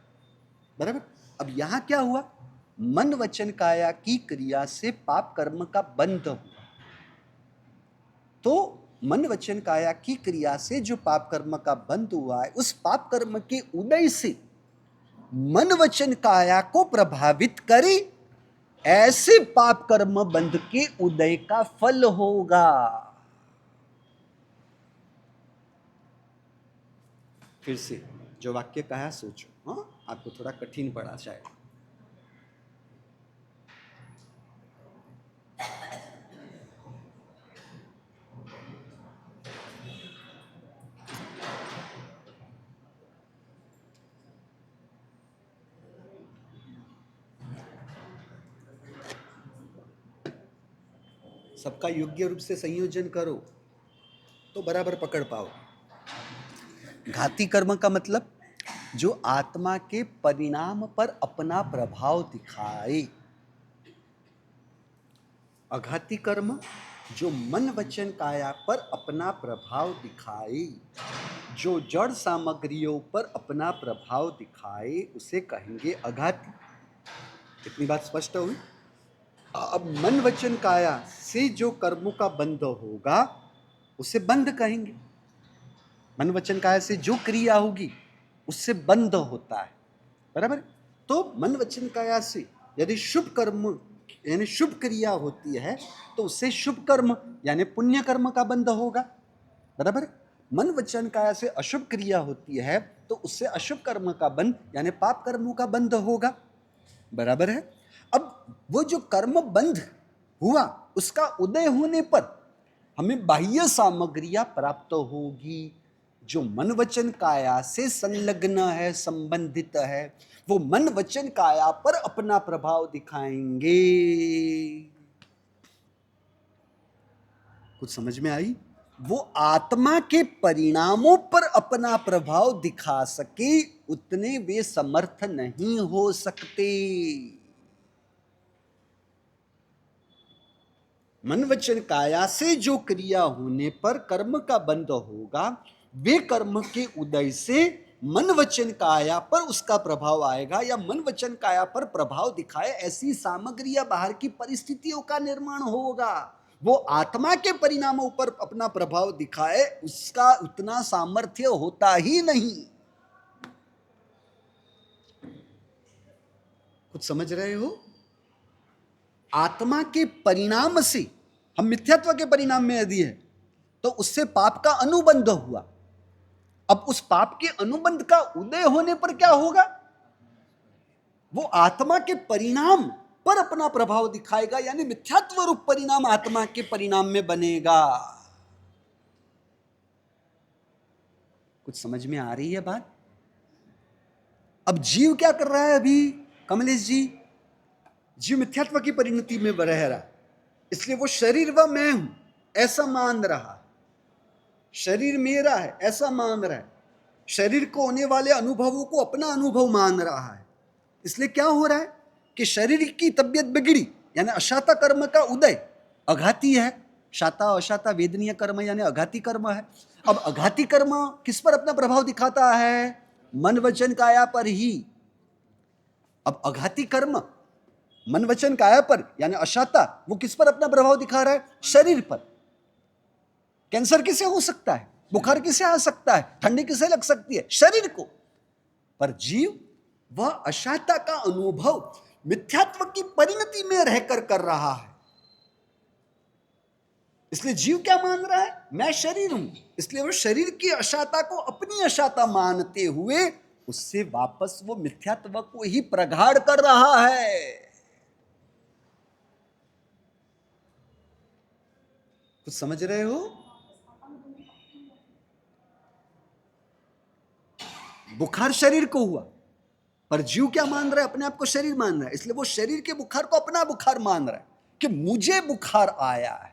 बराबर। अब यहां क्या हुआ, मन वचन काया की क्रिया से पाप कर्म का बंध हुआ, तो मन वचन काया की क्रिया से जो पाप कर्म का बंध हुआ है, उस पाप कर्म के उदय से मन वचन काया को प्रभावित करे, ऐसे पाप कर्म बंध के उदय का फल होगा। फिर से जो वाक्य कहा सोचो, हाँ आपको थोड़ा कठिन पड़ा शायद। सबका योग्य रूप से संयोजन करो तो बराबर पकड़ पाओ। घाती कर्म का मतलब जो आत्मा के परिणाम पर अपना प्रभाव दिखाए, अघाती कर्म जो मन वचन काया पर अपना प्रभाव दिखाए, जो जड़ सामग्रियों पर अपना प्रभाव दिखाए, उसे कहेंगे अघाती। इतनी बात स्पष्ट हुई। अब मन वचन काया से जो कर्मों का बंध होगा उसे बंध कहेंगे। मन वचन काया से जो क्रिया होगी उससे बंध होता है, बराबर। तो मन वचन काया से यदि शुभ कर्म यानी शुभ क्रिया होती है तो उससे शुभ कर्म यानी पुण्य कर्म का बंध होगा, बराबर। मन वचन काया से अशुभ क्रिया होती है तो उससे अशुभ कर्म का बंध यानी पाप कर्मों का बंध होगा, बराबर है। अब वो जो कर्म बंध हुआ उसका उदय होने पर हमें बाह्य सामग्रियां प्राप्त होगी जो मन वचन काया से संलग्न है, संबंधित है। वो मन वचन काया पर अपना प्रभाव दिखाएंगे। कुछ समझ में आई? वो आत्मा के परिणामों पर अपना प्रभाव दिखा सके उतने वे समर्थ नहीं हो सकते। मन वचन काया से जो क्रिया होने पर कर्म का बंध होगा, वे कर्म के उदय से मन वचन काया पर उसका प्रभाव आएगा या मन वचन काया पर प्रभाव दिखाए ऐसी सामग्रियां बाहर की परिस्थितियों का निर्माण होगा। वो आत्मा के परिणामों पर अपना प्रभाव दिखाए उसका उतना सामर्थ्य होता ही नहीं। कुछ समझ रहे हो? आत्मा के परिणाम से हम मिथ्यात्व के परिणाम में यदि है तो उससे पाप का अनुबंध हुआ। अब उस पाप के अनुबंध का उदय होने पर क्या होगा? वो आत्मा के परिणाम पर अपना प्रभाव दिखाएगा यानी मिथ्यात्व रूप परिणाम आत्मा के परिणाम में बनेगा। कुछ समझ में आ रही है बात? अब जीव क्या कर रहा है अभी कमलेश जी? जीव मिथ्यात्व की परिणति में रह रहा, इसलिए वो शरीर व मैं हूं ऐसा मान रहा, शरीर मेरा है ऐसा मान रहा है, शरीर को होने वाले अनुभवों को अपना अनुभव मान रहा है। इसलिए क्या हो रहा है कि शरीर की तबियत बिगड़ी यानी अशाता कर्म का उदय अघाती है। शाता अशाता वेदनीय कर्म यानी अघाती कर्म है। अब अघाती कर्म किस पर अपना प्रभाव दिखाता है? मन वचन काया पर ही। अब अघाती कर्म मन वचन काया पर यानी अशाता वो किस पर अपना प्रभाव दिखा रहा है? शरीर पर। कैंसर किसे हो सकता है? बुखार किसे आ सकता है? ठंडी किसे लग सकती है? शरीर को। पर जीव वह अशाता का अनुभव मिथ्यात्व की परिणति में रहकर कर रहा है। इसलिए जीव क्या मान रहा है? मैं शरीर हूं। इसलिए वो शरीर की अशाता को अपनी अशाता मानते हुए उससे वापस वो मिथ्यात्व को ही प्रगाढ़ कर रहा है। कुछ समझ रहे हो? बुखार शरीर को हुआ पर जीव क्या मान रहा है? अपने आप को शरीर मान रहा है। इसलिए वो शरीर के बुखार को अपना बुखार मान रहा है कि मुझे बुखार आया है,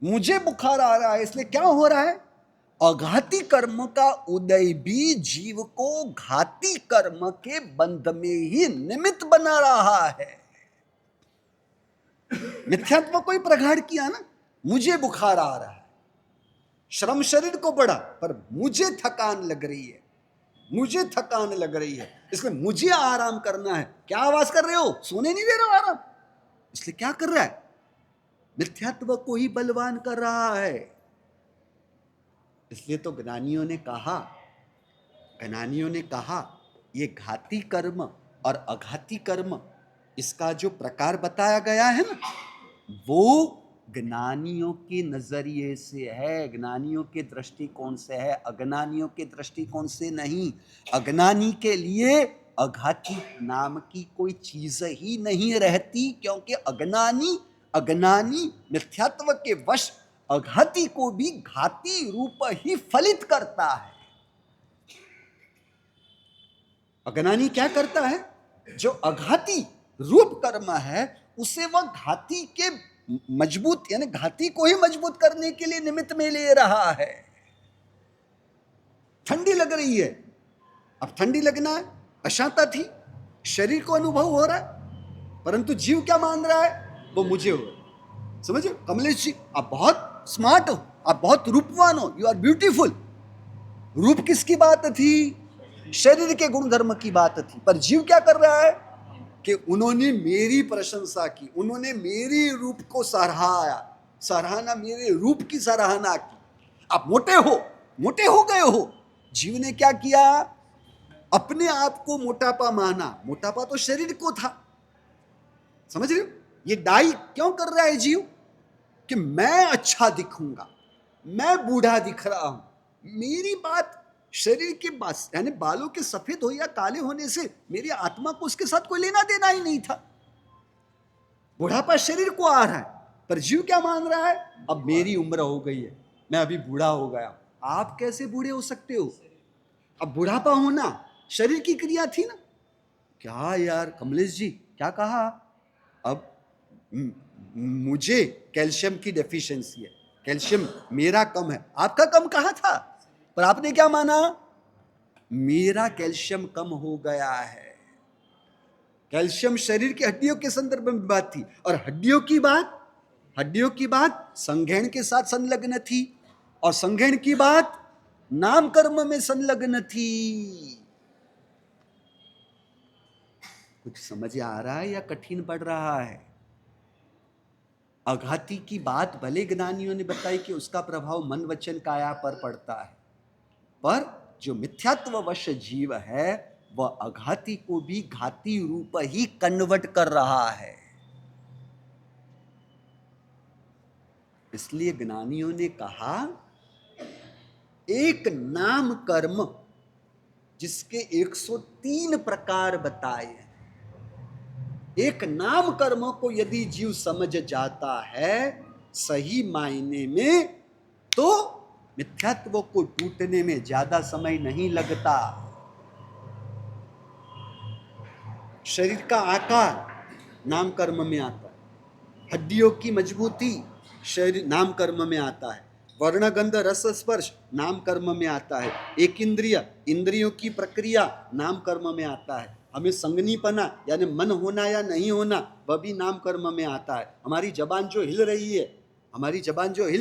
मुझे बुखार आ रहा है। इसलिए क्या हो रहा है? अघाती कर्म का उदय भी जीव को घाती कर्म के बंध में ही निमित्त बना रहा है। मिथ्यात्व को ही प्रगाढ़ किया ना, मुझे बुखार आ रहा है, श्रम शरीर को बढ़ा पर मुझे थकान लग रही है, मुझे थकान लग रही है, इसलिए मुझे आराम करना है। क्या आवाज कर रहे हो? सोने नहीं दे रहे हो आराम। इसलिए क्या कर रहा है? मिथ्यात्व को ही बलवान कर रहा है। इसलिए तो ज्ञानियों ने कहा ये घाती कर्म और अघाती कर्म इसका जो प्रकार बताया गया है ना, वो ज्ञानियों के नजरिए से है, ज्ञानियों के दृष्टिकोण से है, अज्ञानियों के दृष्टिकोण से नहीं। अज्ञानी के लिए अघाती नाम की कोई चीज ही नहीं रहती, क्योंकि अज्ञानी मिथ्यात्व के वश अघाती को भी घाती रूप ही फलित करता है। अज्ञानी क्या करता है? जो अघाती रूप कर्म है उसे वह घाती के मजबूत यानी घाती को ही मजबूत करने के लिए निमित्त में ले रहा है। ठंडी लग रही है, अब ठंडी लगना अशांता थी, शरीर को अनुभव हो रहा है, परंतु जीव क्या मान रहा है? वो मुझे हो। समझे कमलेश जी, आप बहुत स्मार्ट हो, आप बहुत रूपवान हो, यू आर ब्यूटीफुल। रूप किसकी बात थी? शरीर के गुणधर्म की बात थी। पर जीव क्या कर रहा है कि उन्होंने मेरी प्रशंसा की, उन्होंने मेरी रूप को सराहाया, सराहना, मेरे रूप की सराहना की। आप मोटे हो गए हो। जीव ने क्या किया? अपने आप को मोटापा माना। मोटापा तो शरीर को था। समझ रहे हो? ये डाई क्यों कर रहा है जीव? कि मैं अच्छा दिखूंगा, मैं बूढ़ा दिख रहा हूं। मेरी बात शरीर के यानी बालों के सफेद हो या काले होने से मेरी आत्मा को उसके साथ कोई लेना देना ही नहीं था। बुढ़ापा शरीर को आ रहा है, पर जीव क्या मान रहा है? अब मेरी उम्र हो गई है, मैं अभी बूढ़ा हो गया। आप कैसे बूढ़े हो सकते हो? अब बुढ़ापा होना शरीर की क्रिया थी ना। क्या यार कमलेश जी, क्या कहा? अब मुझे कैल्शियम की डेफिशिएंसी है, कैल्शियम मेरा कम है। आपका कम कहा था? पर आपने क्या माना? मेरा कैल्शियम कम हो गया है। कैल्शियम शरीर की हड्डियों के संदर्भ में बात थी, और हड्डियों की बात संघेण के साथ संलग्न थी, और संघेण की बात नाम कर्म में संलग्न थी। कुछ समझ आ रहा है या कठिन पड़ रहा है? आघाती की बात भले ज्ञानियों ने बताई कि उसका प्रभाव मन वचन काया पर पड़ता है, पर जो मिथ्यात्ववश जीव है वह आघाती को भी घाती रूप ही कन्वर्ट कर रहा है। इसलिए ज्ञानियों ने कहा एक नाम कर्म जिसके 103 प्रकार बताए हैं, एक नाम कर्म को यदि जीव समझ जाता है सही मायने में, तो मिथ्यात्व को टूटने में ज्यादा समय नहीं लगता। शरीर का आकार नाम कर्म में आता है, हड्डियों की मजबूती शरीर नाम कर्म में आता है, वर्ण गंध रस स्पर्श नाम कर्म में आता है, एक इंद्रियों की प्रक्रिया नाम कर्म में आता है, हमें संगनीपना यानी मन होना या नहीं होना वह भी नाम कर्म में आता है, हमारी जबान जो हिल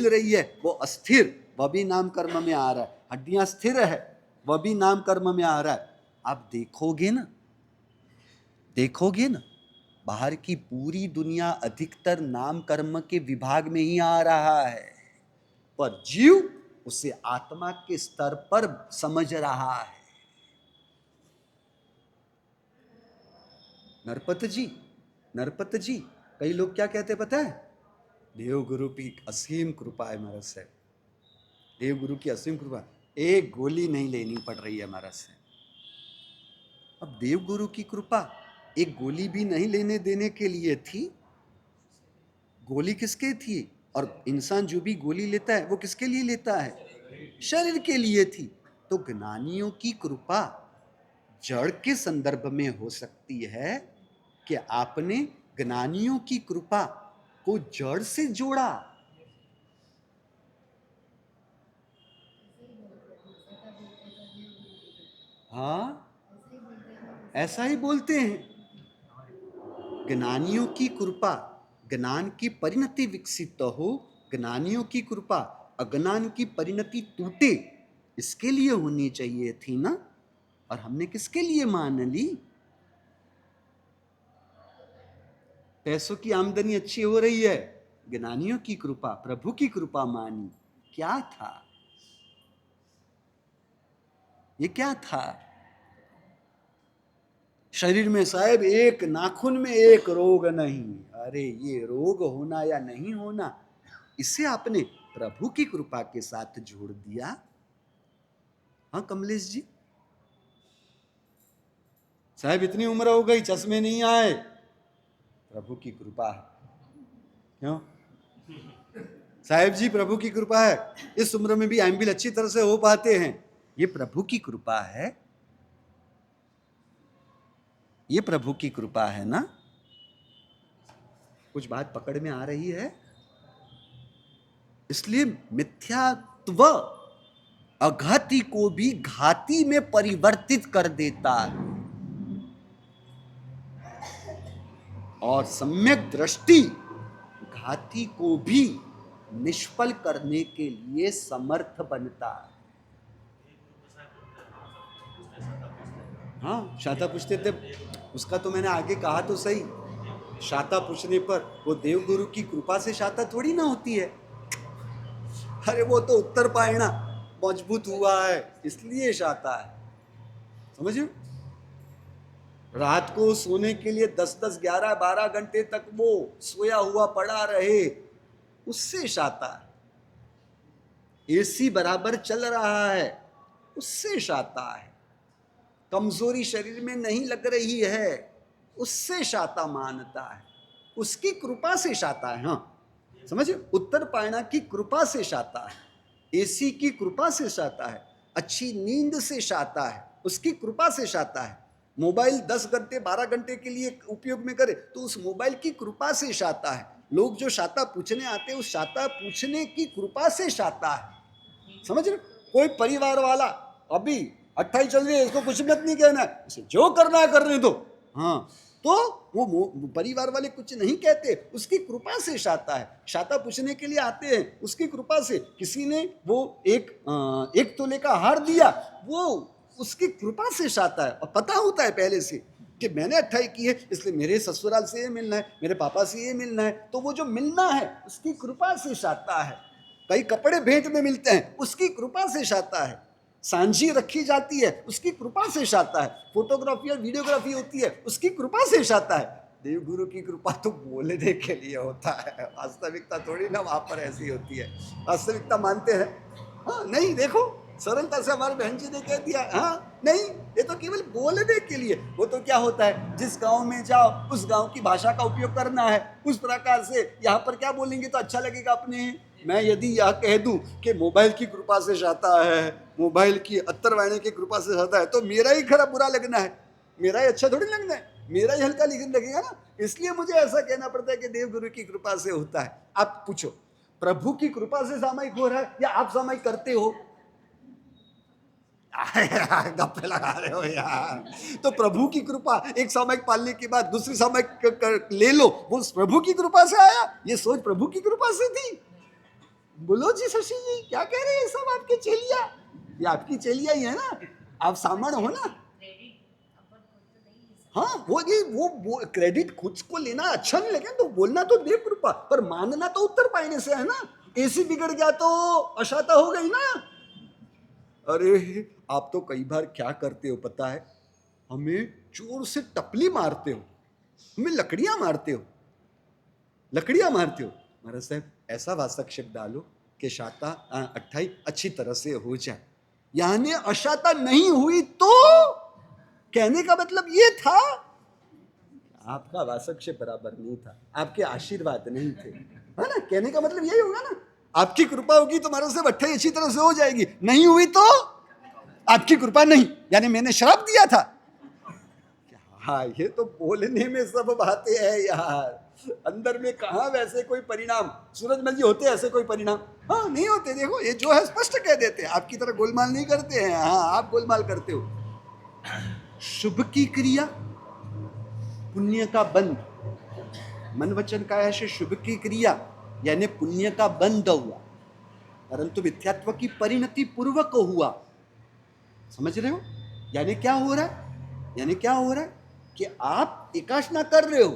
रही है वो अस्थिर, वह भी नाम कर्म में आ रहा है, हड्डियां स्थिर है वह भी नाम कर्म में आ रहा है। आप देखोगे ना बाहर की पूरी दुनिया अधिकतर नाम कर्म के विभाग में ही आ रहा है, पर जीव उसे आत्मा के स्तर पर समझ रहा है। नरपत जी कई लोग क्या कहते पता है? देव गुरु की असीम कृपा है हमारा से, देव गुरु की असीम कृपा, एक गोली नहीं लेनी पड़ रही है हमारा से। अब देव गुरु की कृपा एक गोली भी नहीं लेने देने के लिए थी। गोली किसके थी? और इंसान जो भी गोली लेता है वो किसके लिए लेता है? शरीर के लिए थी। तो ज्ञानियों की कृपा जड़ के संदर्भ में हो सकती है कि आपने ज्ञानियों की कृपा को जड़ से जोड़ा। हाँ, ऐसा ही बोलते हैं। ज्ञानियों की कृपा, ज्ञान की परिणति विकसित हो, ज्ञानियों की कृपा अज्ञान की परिणति टूटे, इसके लिए होनी चाहिए थी ना। और हमने किसके लिए मान ली? पैसों की आमदनी अच्छी हो रही है, ज्ञानियों की कृपा, प्रभु की कृपा मानी। क्या था ये? क्या था? शरीर में साहब एक नाखून में एक रोग नहीं। अरे ये रोग होना या नहीं होना, इसे आपने प्रभु की कृपा के साथ जोड़ दिया। हाँ कमलेश जी, साहब इतनी उम्र हो गई चश्मे नहीं आए, प्रभु की कृपा है। क्यों साहब जी? प्रभु की कृपा है, इस उम्र में भी एम्बिल अच्छी तरह से हो पाते हैं, ये प्रभु की कृपा है, ये प्रभु की कृपा है ना। कुछ बात पकड़ में आ रही है? इसलिए मिथ्यात्व अघाती को भी घाती में परिवर्तित कर देता है, और सम्यक दृष्टि हाथी को भी निष्फल करने के लिए समर्थ बनता है। हाँ, शाता पूछते थे, उसका तो मैंने आगे कहा तो सही, शाता पूछने पर वो देवगुरु की कृपा से शाता थोड़ी ना होती है। अरे वो तो उत्तर पायणा मजबूत हुआ है इसलिए शाता है, समझिए। रात को सोने के लिए 10-10, 11, 12 घंटे तक वो सोया हुआ पड़ा रहे, उससे शाता है। एसी बराबर चल रहा है, उससे शाता है। कमजोरी शरीर में नहीं लग रही है, उससे शाता मानता है, उसकी कृपा से शाता है। हाँ समझिए, उत्तर पायणा की कृपा से शाता है, एसी की कृपा से शाता है, अच्छी नींद से शाता है, उसकी कृपा से शाता है। मोबाइल 10 घंटे 12 घंटे के लिए उपयोग में करे तो उस मोबाइल की कृपा से शाता है। लोग जो शाता पूछने आते हैं उस शाता पूछने की कृपा से शाता है, समझ रहे। कोई परिवार वाला अभी 28 चल रही है, इसको कुछ मत नहीं कहना है, इसे जो करना है करने दो, हाँ, तो वो परिवार वाले कुछ नहीं कहते, उसकी कृपा से शाता है। शाता पूछने के लिए आते हैं, उसकी कृपा से। किसी ने वो एक तोले का हार दिया, वो उसकी कृपा से शाता है। और पता होता है पहले से कि मैंने 28 की है, इसलिए मेरे ससुराल से ये मिलना है, मेरे पापा से ये मिलना है, तो वो जो मिलना है उसकी कृपा से शाता है। कई कपड़े भेंट में मिलते हैं, उसकी कृपा से शाता है। सांझी रखी जाती है, उसकी कृपा से शाता है। फोटोग्राफी और वीडियोग्राफी होती है, उसकी कृपा से शाता है। देवगुरु की कृपा तो बोलने के लिए होता है, वास्तविकता थोड़ी ना वहां पर ऐसी होती है। वास्तविकता मानते हैं, हाँ नहीं, देखो सरलता से हमारे बहन जी ने कह दिया, हाँ नहीं, ये तो केवल बोलने के लिए। वो तो क्या होता है, जिस गांव में जाओ उस गांव की भाषा का उपयोग करना है, उस प्रकार से यहाँ पर क्या बोलेंगे तो अच्छा लगेगा अपने। मैं यदि यह कह दूं कि मोबाइल की कृपा से शाता है, मोबाइल की अत्तर वाहिनी की कृपा से शाता है, तो मेरा ही खराब बुरा लगना है, मेरा ही अच्छा थोड़ी लगना है, मेरा ही हल्का लगेगा ना। इसलिए मुझे ऐसा कहना पड़ता है कि देवगुरु की कृपा से होता है। आप पूछो, प्रभु की कृपा से सामायिक हो रहा है या आप सामायिक करते हो? गप्पे लगा रहे हो यार। तो प्रभु की कृपा, एक सामायिक पालने के बाद दूसरी सामायिक ले लो, वो प्रभु की कृपा से आया, ये सोच प्रभु की कृपा से थी। बोलो जी शशि जी, क्या कह रहे हैं सब आपके चेलिया? ये आपकी चेलिया ही है ना, आप सामण हो ना। हाँ वो क्रेडिट खुद को लेना अच्छा नहीं लगे तो बोलना तो देव कृपा, पर मानना तो उत्तर पायने से है ना। एसी बिगड़ गया तो अशाता हो गई ना। अरे आप तो कई बार क्या करते हो पता है, हमें जोर से टपली मारते हो, हमें लकड़ियां मारते हो, लकड़ियां मारते हो। महाराज साहब ऐसा वास्तक्षेप डालो कि शाता 28 अच्छी तरह से हो जाए, यानी अशाता नहीं हुई तो कहने का मतलब ये था आपका वास्तक्षेप बराबर नहीं था, आपके आशीर्वाद नहीं थे, है ना। कहने का मतलब यही होगा ना, आपकी कृपा होगी तो महाराज साहब 28 अच्छी तरह से हो जाएगी, नहीं हुई तो आपकी कृपा नहीं, यानी मैंने श्राप दिया था। हाँ ये तो बोलने में सब बातें हैं यार, अंदर में कहाँ वैसे कोई परिणाम। सूरजमल जी होते ऐसे कोई परिणाम? हाँ नहीं होते। देखो ये जो है स्पष्ट कह देते हैं, आपकी तरह गोलमाल नहीं करते हैं। हाँ आप गोलमाल करते हो। शुभ की क्रिया पुण्य का बंध, मन वचन का है शुभ की क्रिया यानी पुण्य का बंध हुआ, परंतु मिथ्यात्व की परिणति पूर्वक हुआ। समझ रहे हो? यानी क्या हो रहा है, यानी क्या हो रहा है कि आप एकाशना कर रहे हो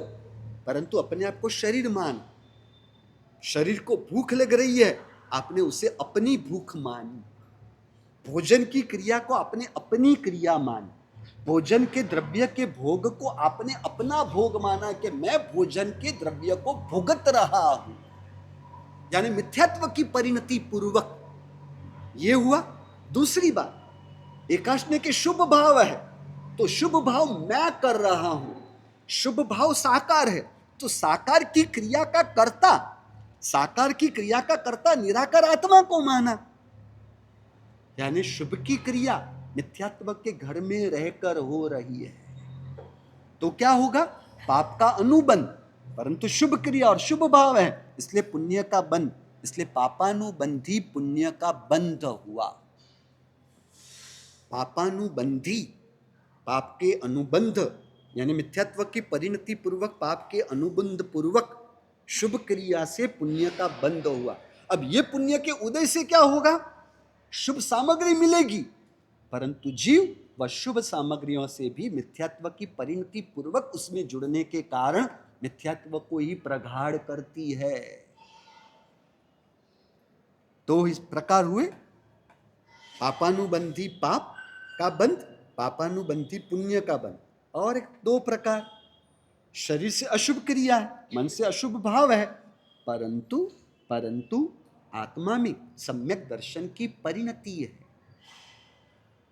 परंतु अपने आप को शरीर मान, शरीर को भूख लग रही है, आपने उसे अपनी भूख मानी। भोजन की क्रिया को आपने अपनी क्रिया मानी, भोजन के द्रव्य के भोग को आपने अपना भोग माना कि मैं भोजन के द्रव्य को भुगत रहा हूं, यानी मिथ्यात्व की परिणति पूर्वक ये हुआ। दूसरी बात, एकाशने के शुभ भाव है तो शुभ भाव मैं कर रहा हूं, शुभ भाव साकार है तो साकार की क्रिया का कर्ता, साकार की क्रिया का कर्ता निराकार आत्मा को माना, यानी शुभ की क्रिया मिथ्यात्व के घर में रहकर हो रही है तो क्या होगा, पाप का अनुबंध, परंतु शुभ क्रिया और शुभ भाव है इसलिए पुण्य का बंध, इसलिए पापानुबंधी पुण्य का बंध हुआ। पापानुबंधी, पाप के अनुबंध यानी मिथ्यात्व की परिणति पूर्वक, पाप के अनुबंध पूर्वक शुभ क्रिया से पुण्य का बंध हुआ। अब ये पुण्य के उदय से क्या होगा? शुभ सामग्री मिलेगी, परंतु जीव व शुभ सामग्रियों से भी मिथ्यात्व की परिणति पूर्वक उसमें जुड़ने के कारण मिथ्यात्व को ही प्रगाढ़ करती है। तो इस प्रकार हुए पापानुबंधी पाप का बंध, पापानुबंधी पुण्य का बंध। और एक दो प्रकार, शरीर से अशुभ क्रिया है, मन से अशुभ भाव है, परंतु आत्मा में सम्यक दर्शन की परिणति है।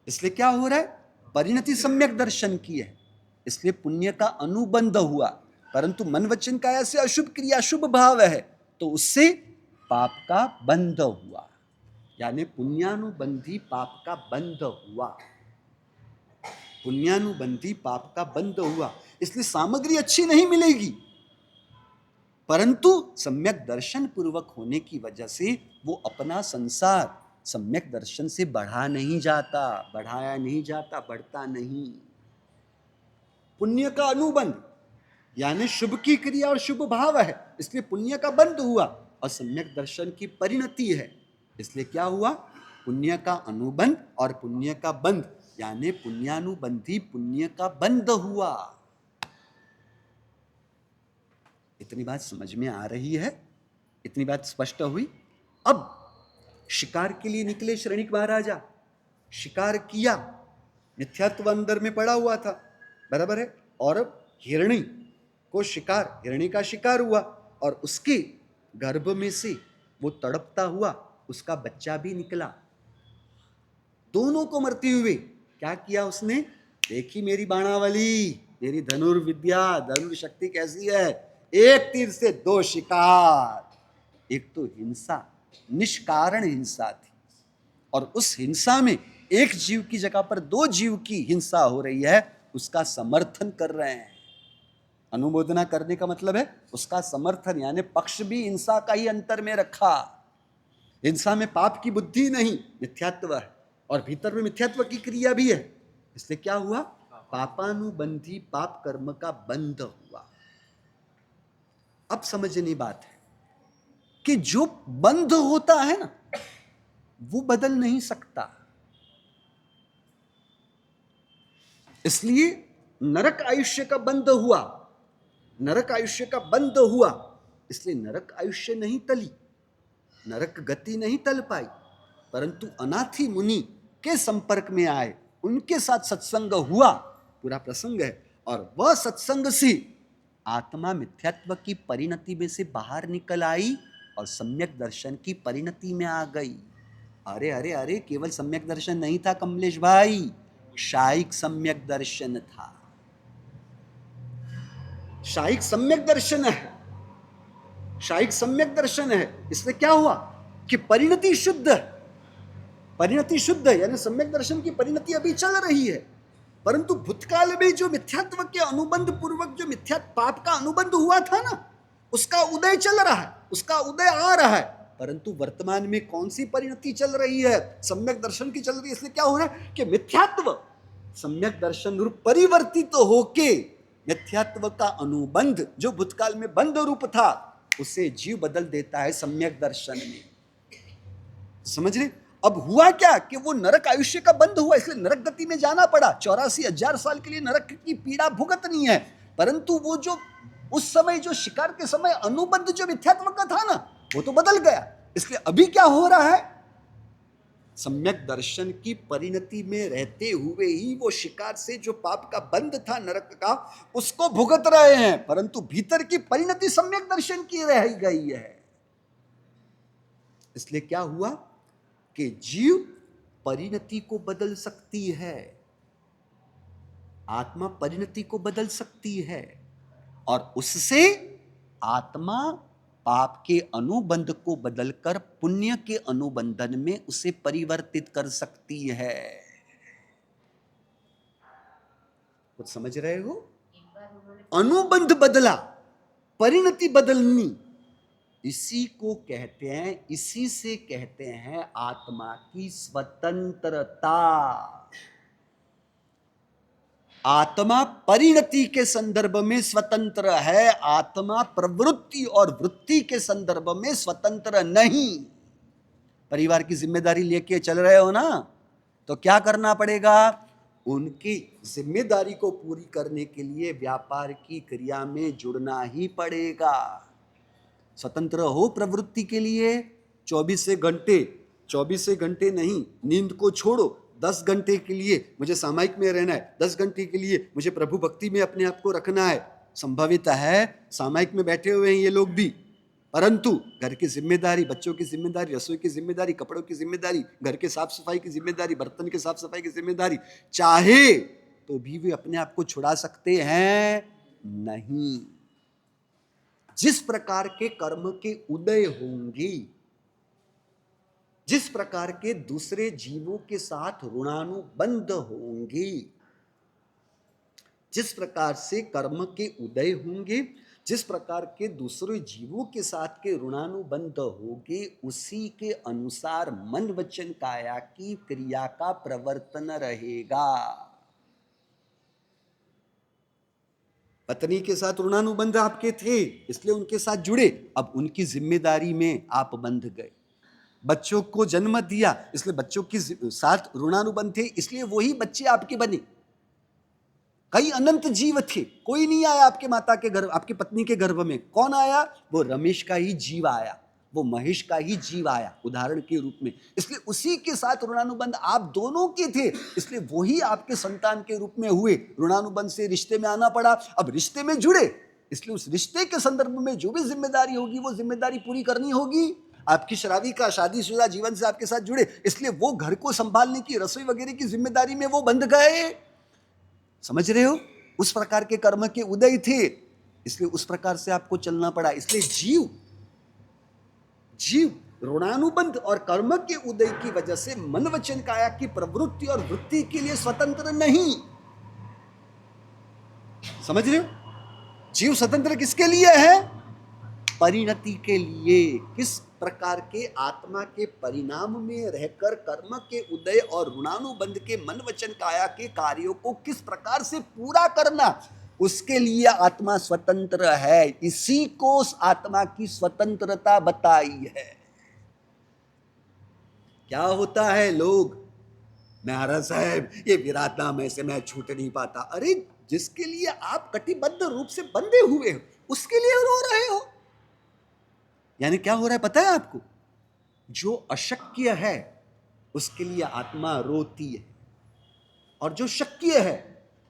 इसलिए क्या हो रहा है? परिणति सम्यक दर्शन की है, इसलिए पुण्य का अनुबंध हुआ। परंतु मन वचन काया से अशुभ क्रिया, शुभ भाव है, तो उससे पाप का बंध हुआ, यानी पुण्यानुबंधी पाप का बंध हुआ। पुण्यानुबंधी पाप का बंध हुआ, इसलिए सामग्री अच्छी नहीं मिलेगी, परंतु सम्यक दर्शन पूर्वक होने की वजह से वो अपना संसार सम्यक दर्शन से बढ़ाया नहीं जाता, बढ़ता नहीं। पुण्य का अनुबंध यानी शुभ की क्रिया और शुभ भाव है, इसलिए पुण्य का बंध हुआ, और सम्यक दर्शन की परिणति है, इसलिए क्या हुआ? पुण्य का अनुबंध और पुण्य का बंध, यानी पुण्यानुबंधी पुण्य का बंध हुआ। इतनी बात समझ में आ रही है? इतनी बात स्पष्ट हुई? अब शिकार के लिए निकले श्रेणिक महाराजा, शिकार किया, मिथ्यात्व अंदर में पड़ा हुआ था, बराबर है, और हिरणी को शिकार, हिरणी का शिकार हुआ, और उसके गर्भ में से वो तड़पता हुआ उसका बच्चा भी निकला। दोनों को मरते हुए क्या किया उसने? देखी मेरी बाणावली, मेरी धनुर्विद्या, धनुर्शक्ति कैसी है, एक तीर से दो शिकार। एक तो हिंसा, निष्कारण हिंसा थी, और उस हिंसा में एक जीव की जगह पर दो जीव की हिंसा हो रही है, उसका समर्थन कर रहे हैं। अनुमोदना करने का मतलब है उसका समर्थन, यानी पक्ष भी हिंसा का ही अंतर में रखा। हिंसा में पाप की बुद्धि नहीं, मिथ्यात्व है, और भीतर में मिथ्यात्व की क्रिया भी है, इसलिए क्या हुआ? पापानुबंधी पाप कर्म का बंध हुआ। अब समझनी बात है कि जो बंध होता है ना, वो बदल नहीं सकता, इसलिए नरक आयुष्य का बंध हुआ, नरक आयुष्य का बंध हुआ, इसलिए नरक आयुष्य नहीं टली, नरक गति नहीं टल पाई, परंतु अनाथी मुनि के संपर्क में आए, उनके साथ सत्संग हुआ, पूरा प्रसंग है, और वह सत्संग से आत्मा मिथ्यात्व की परिणति में से बाहर निकल आई और सम्यक दर्शन की परिणति में आ गई। अरे अरे अरे, केवल सम्यक दर्शन नहीं था कमलेश भाई, शायिक सम्यक दर्शन था। शायिक सम्यक दर्शन है, शायिक सम्यक दर्शन है, इसलिए क्या हुआ कि परिणति शुद्ध है, परिणति शुद्ध है, यानी सम्यक दर्शन की परिणति अभी चल रही है, परंतु भूतकाल में जो मिथ्यात्व के अनुबंध पूर्वक जो मिथ्या पाप का अनुबंध हुआ था ना, उसका उदय चल रहा है, उसका उदय आ रहा है, परंतु वर्तमान में कौन सी परिणति चल रही है? सम्यक दर्शन की चल रही है। इसलिए क्या हो रहा है कि मिथ्यात्व सम्यक दर्शन रूप परिवर्तित तो होके मिथ्यात्व का अनुबंध जो भूतकाल में बंध रूप था, उसे जीव बदल देता है सम्यक दर्शन में। समझ रहे? अब हुआ क्या कि वो नरक आयुष्य का बंध हुआ, इसलिए नरक गति में जाना पड़ा, 84,000 साल के लिए नरक की पीड़ा भुगतनी है, परंतु वो जो उस समय जो शिकार के समय अनुबंध जो मिथ्यात्व का था ना, वो तो बदल गया। इसलिए अभी क्या हो रहा है? सम्यक दर्शन की परिणति में रहते हुए ही वो शिकार से जो पाप का बंध था नरक का, उसको भुगत रहे हैं, परंतु भीतर की परिणति सम्यक दर्शन की रह गई है। इसलिए क्या हुआ कि जीव परिणति को बदल सकती है, आत्मा परिणति को बदल सकती है, और उससे आत्मा पाप के अनुबंध को बदलकर पुण्य के अनुबंधन में उसे परिवर्तित कर सकती है। कुछ समझ रहे हो? अनुबंध बदला, परिणति बदलनी, इसी को कहते हैं, इसी से कहते हैं आत्मा की स्वतंत्रता। आत्मा परिणति के संदर्भ में स्वतंत्र है, आत्मा प्रवृत्ति और वृत्ति के संदर्भ में स्वतंत्र नहीं। परिवार की जिम्मेदारी लेके चल रहे हो ना, तो क्या करना पड़ेगा? उनकी जिम्मेदारी को पूरी करने के लिए व्यापार की क्रिया में जुड़ना ही पड़ेगा। स्वतंत्र हो प्रवृत्ति के लिए, 24 घंटे नहीं, नींद को छोड़ो, 10 घंटे के लिए मुझे सामायिक में रहना है, 10 घंटे के लिए मुझे प्रभु भक्ति में अपने आप को रखना है। संभावित है सामायिक में बैठे हुए हैं ये लोग भी, परंतु घर की जिम्मेदारी, बच्चों की जिम्मेदारी, रसोई की जिम्मेदारी, कपड़ों की जिम्मेदारी, घर के साफ सफाई की जिम्मेदारी, बर्तन के साफ सफाई की जिम्मेदारी, चाहे तो भी वे अपने आप को छुड़ा सकते हैं नहीं। जिस प्रकार के कर्म के उदय होंगे, जिस प्रकार के दूसरे जीवों के साथ ऋणानुबंध होंगे, जिस प्रकार से कर्म के उदय होंगे, जिस प्रकार के दूसरे जीवों के साथ के ऋणानुबंध होंगे, उसी के अनुसार मन वचन काया की क्रिया का प्रवर्तन रहेगा। पत्नी के साथ ऋणानुबंध आपके थे, इसलिए उनके साथ जुड़े, अब उनकी जिम्मेदारी में आप बंध गए। बच्चों को जन्म दिया, इसलिए बच्चों के साथ ऋणानुबंध थे, इसलिए वही बच्चे आपके बने। कई अनंत जीव थे, कोई नहीं आया आपके माता के गर्भ, आपकी पत्नी के गर्भ में। कौन आया? वो रमेश का ही जीव आया, वो महेश का ही जीव आया उदाहरण के रूप में। इसलिए उसी के साथ ऋणानुबंध आप दोनों के थे, इसलिए वही आपके संतान के रूप में हुए। ऋणानुबंध से रिश्ते में आना पड़ा, अब रिश्ते में जुड़े, इसलिए उस रिश्ते के संदर्भ में जो भी जिम्मेदारी होगी वो जिम्मेदारी पूरी करनी होगी। आपकी शराबी का शादीशुदा जीवन से आपके साथ जुड़े, इसलिए वो घर को संभालने की, रसोई वगैरह की जिम्मेदारी में वो बंध गए। समझ रहे हो? उस प्रकार के कर्म के उदय थे, इसलिए उस प्रकार से आपको चलना पड़ा। इसलिए जीव ऋणानुबंध और कर्म के उदय की वजह से मन वचन काया की प्रवृत्ति और वृत्ति के लिए स्वतंत्र नहीं। समझ रहे हो? जीव स्वतंत्र किसके लिए है? परिणति के लिए। किस प्रकार के? आत्मा के परिणाम में रहकर कर्म के उदय और ऋणानुबंध के मन वचन काया के कार्यों को किस प्रकार से पूरा करना, उसके लिए आत्मा स्वतंत्र है। इसी को आत्मा की स्वतंत्रता बताई है। क्या होता है, लोग, महाराज साहब ये विराटनाम में से मैं छूट नहीं पाता। अरे जिसके लिए आप कटिबद्ध रूप से बंधे हुए हो, उसके लिए रो रहे हो। यानी क्या हो रहा है पता है आपको? जो अशक्य है उसके लिए आत्मा रोती है, और जो शक्य है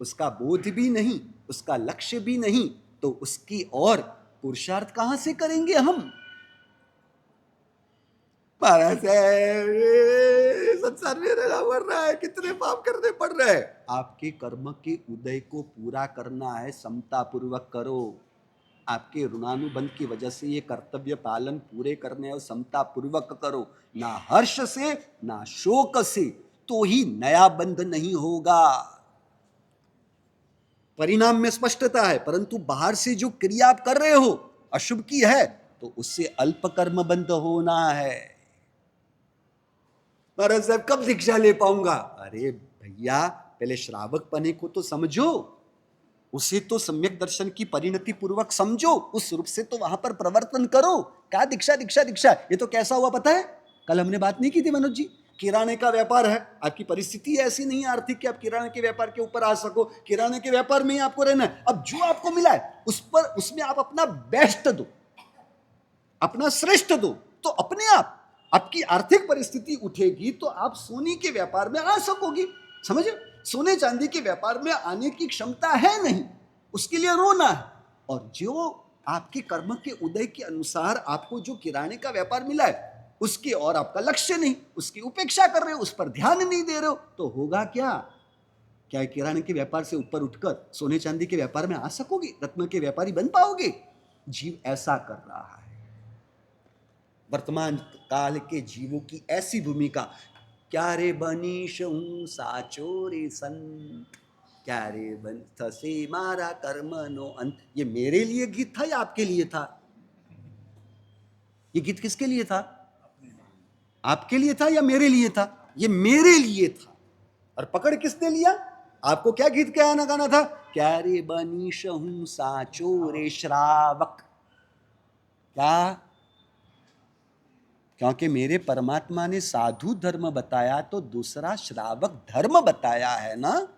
उसका बोध भी नहीं, उसका लक्ष्य भी नहीं, तो उसकी और पुरुषार्थ कहां से करेंगे हम? महाराज संसार में रहना पड़ रहा है, कितने पाप करने पड़ रहे हैं। आपके कर्म के उदय को पूरा करना है, समता पूर्वक करो। आपके ऋणानुबंध की वजह से ये कर्तव्य पालन पूरे करने और समता पूर्वक करो, ना हर्ष से ना शोक से, तो ही नया बंध नहीं होगा। परिणाम में स्पष्टता है, परंतु बाहर से जो क्रिया आप कर रहे हो अशुभ की है, तो उससे अल्प कर्म बंध होना है। महाराज साहब कब दीक्षा ले पाऊंगा? अरे भैया पहले श्रावक पने को तो समझो, उसे तो सम्यक दर्शन की परिणति पूर्वक समझो, उस रूप से तो वहां पर प्रवर्तन करो। क्या दीक्षा दीक्षा दीक्षा? ये तो कैसा हुआ पता है? कल हमने बात नहीं की थी मनोज जी, किराने का व्यापार है, आपकी परिस्थिति ऐसी नहीं है आर्थिक कि आप किराने के व्यापार के ऊपर आ सको, किराने के व्यापार में ही आपको रहना है। अब जो आपको मिला है उसमें आप अपना बेस्ट दो, अपना श्रेष्ठ दो, तो अपने आप आपकी आर्थिक परिस्थिति उठेगी तो आप सोने के व्यापार में आ सकोगी। समझे? सोने चांदी के व्यापार में आने की क्षमता है नहीं, उसके लिए रोना है। और जो आपके कर्म के उदय के अनुसार आपको जो किराने का व्यापार मिला है उसकी और आपका लक्ष्य नहीं, उसकी उपेक्षा कर रहे हो, उस पर ध्यान नहीं दे रहे हो, तो होगा क्या? क्या किराने के व्यापार से ऊपर उठकर सोने चांदी के व्यापार में आ सकोगे? रत्न के व्यापारी बन पाओगे? जीव ऐसा कर रहा है। वर्तमान काल के जीवों की ऐसी भूमिका, क्या रे बनीश हूं साचो रे संत, क्या रे बन थसे मारा कर्म नो अंत। ये मेरे लिए गीत था या आपके लिए था? ये गीत किसके लिए था? आपके लिए था या मेरे लिए था? ये मेरे लिए था। और पकड़ किसने लिया? आपको क्या गीत क्या गाना था? क्या रे बनीश हूं साचो रे श्रावक। क्या? क्योंकि मेरे परमात्मा ने साधु धर्म बताया तो दूसरा श्रावक धर्म बताया है ना।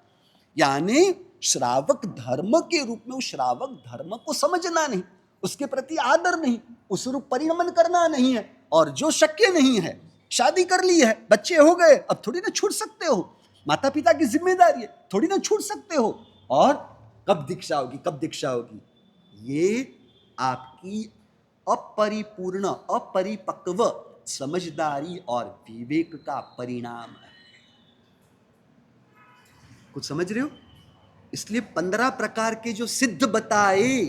यानी श्रावक धर्म के रूप में उस श्रावक धर्म को समझना नहीं, उसके प्रति आदर नहीं, उस रूप परिणमन करना नहीं है। और जो शक्य नहीं है, शादी कर ली है, बच्चे हो गए, अब थोड़ी ना छूट सकते हो, माता पिता की जिम्मेदारी है, थोड़ी ना छूट सकते हो। और कब दीक्षा होगी, कब दीक्षा होगी, ये आपकी अपरिपूर्ण अपरिपक्व समझदारी और विवेक का परिणाम है। कुछ समझ रहे हो? इसलिए 15 प्रकार के जो सिद्ध बताए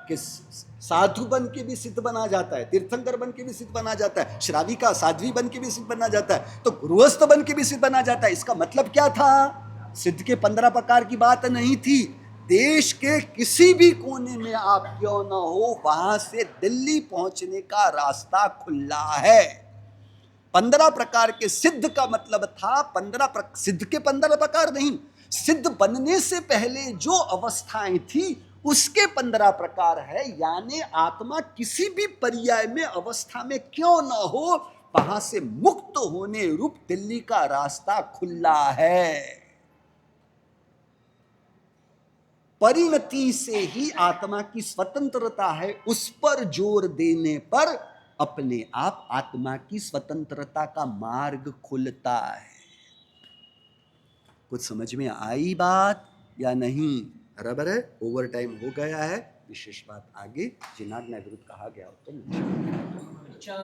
कि साधु बन के भी सिद्ध बना जाता है, तीर्थंकर बन के भी सिद्ध बना जाता है, श्राविका साध्वी बन के भी सिद्ध बना जाता है, तो गृहस्थ बन के भी सिद्ध बना जाता है। इसका मतलब क्या था? सिद्ध के 15 प्रकार की बात नहीं थी। देश के किसी भी कोने में आप क्यों ना हो, वहां से दिल्ली पहुंचने का रास्ता खुला है। 15 प्रकार के सिद्ध का मतलब था 15 सिद्ध के 15 प्रकार नहीं, सिद्ध बनने से पहले जो अवस्थाएं थी उसके 15 प्रकार है। यानी आत्मा किसी भी पर्याय में अवस्था में क्यों ना हो, वहां से मुक्त होने रूप दिल्ली का रास्ता खुला है। परिणति से ही आत्मा की स्वतंत्रता है, उस पर जोर देने पर अपने आप आत्मा की स्वतंत्रता का मार्ग खुलता है। कुछ समझ में आई बात या नहीं? बराबर है। ओवर टाइम हो गया है, विशेष बात आगे जिनाज्ञा विरुद्ध कहा गया हो तो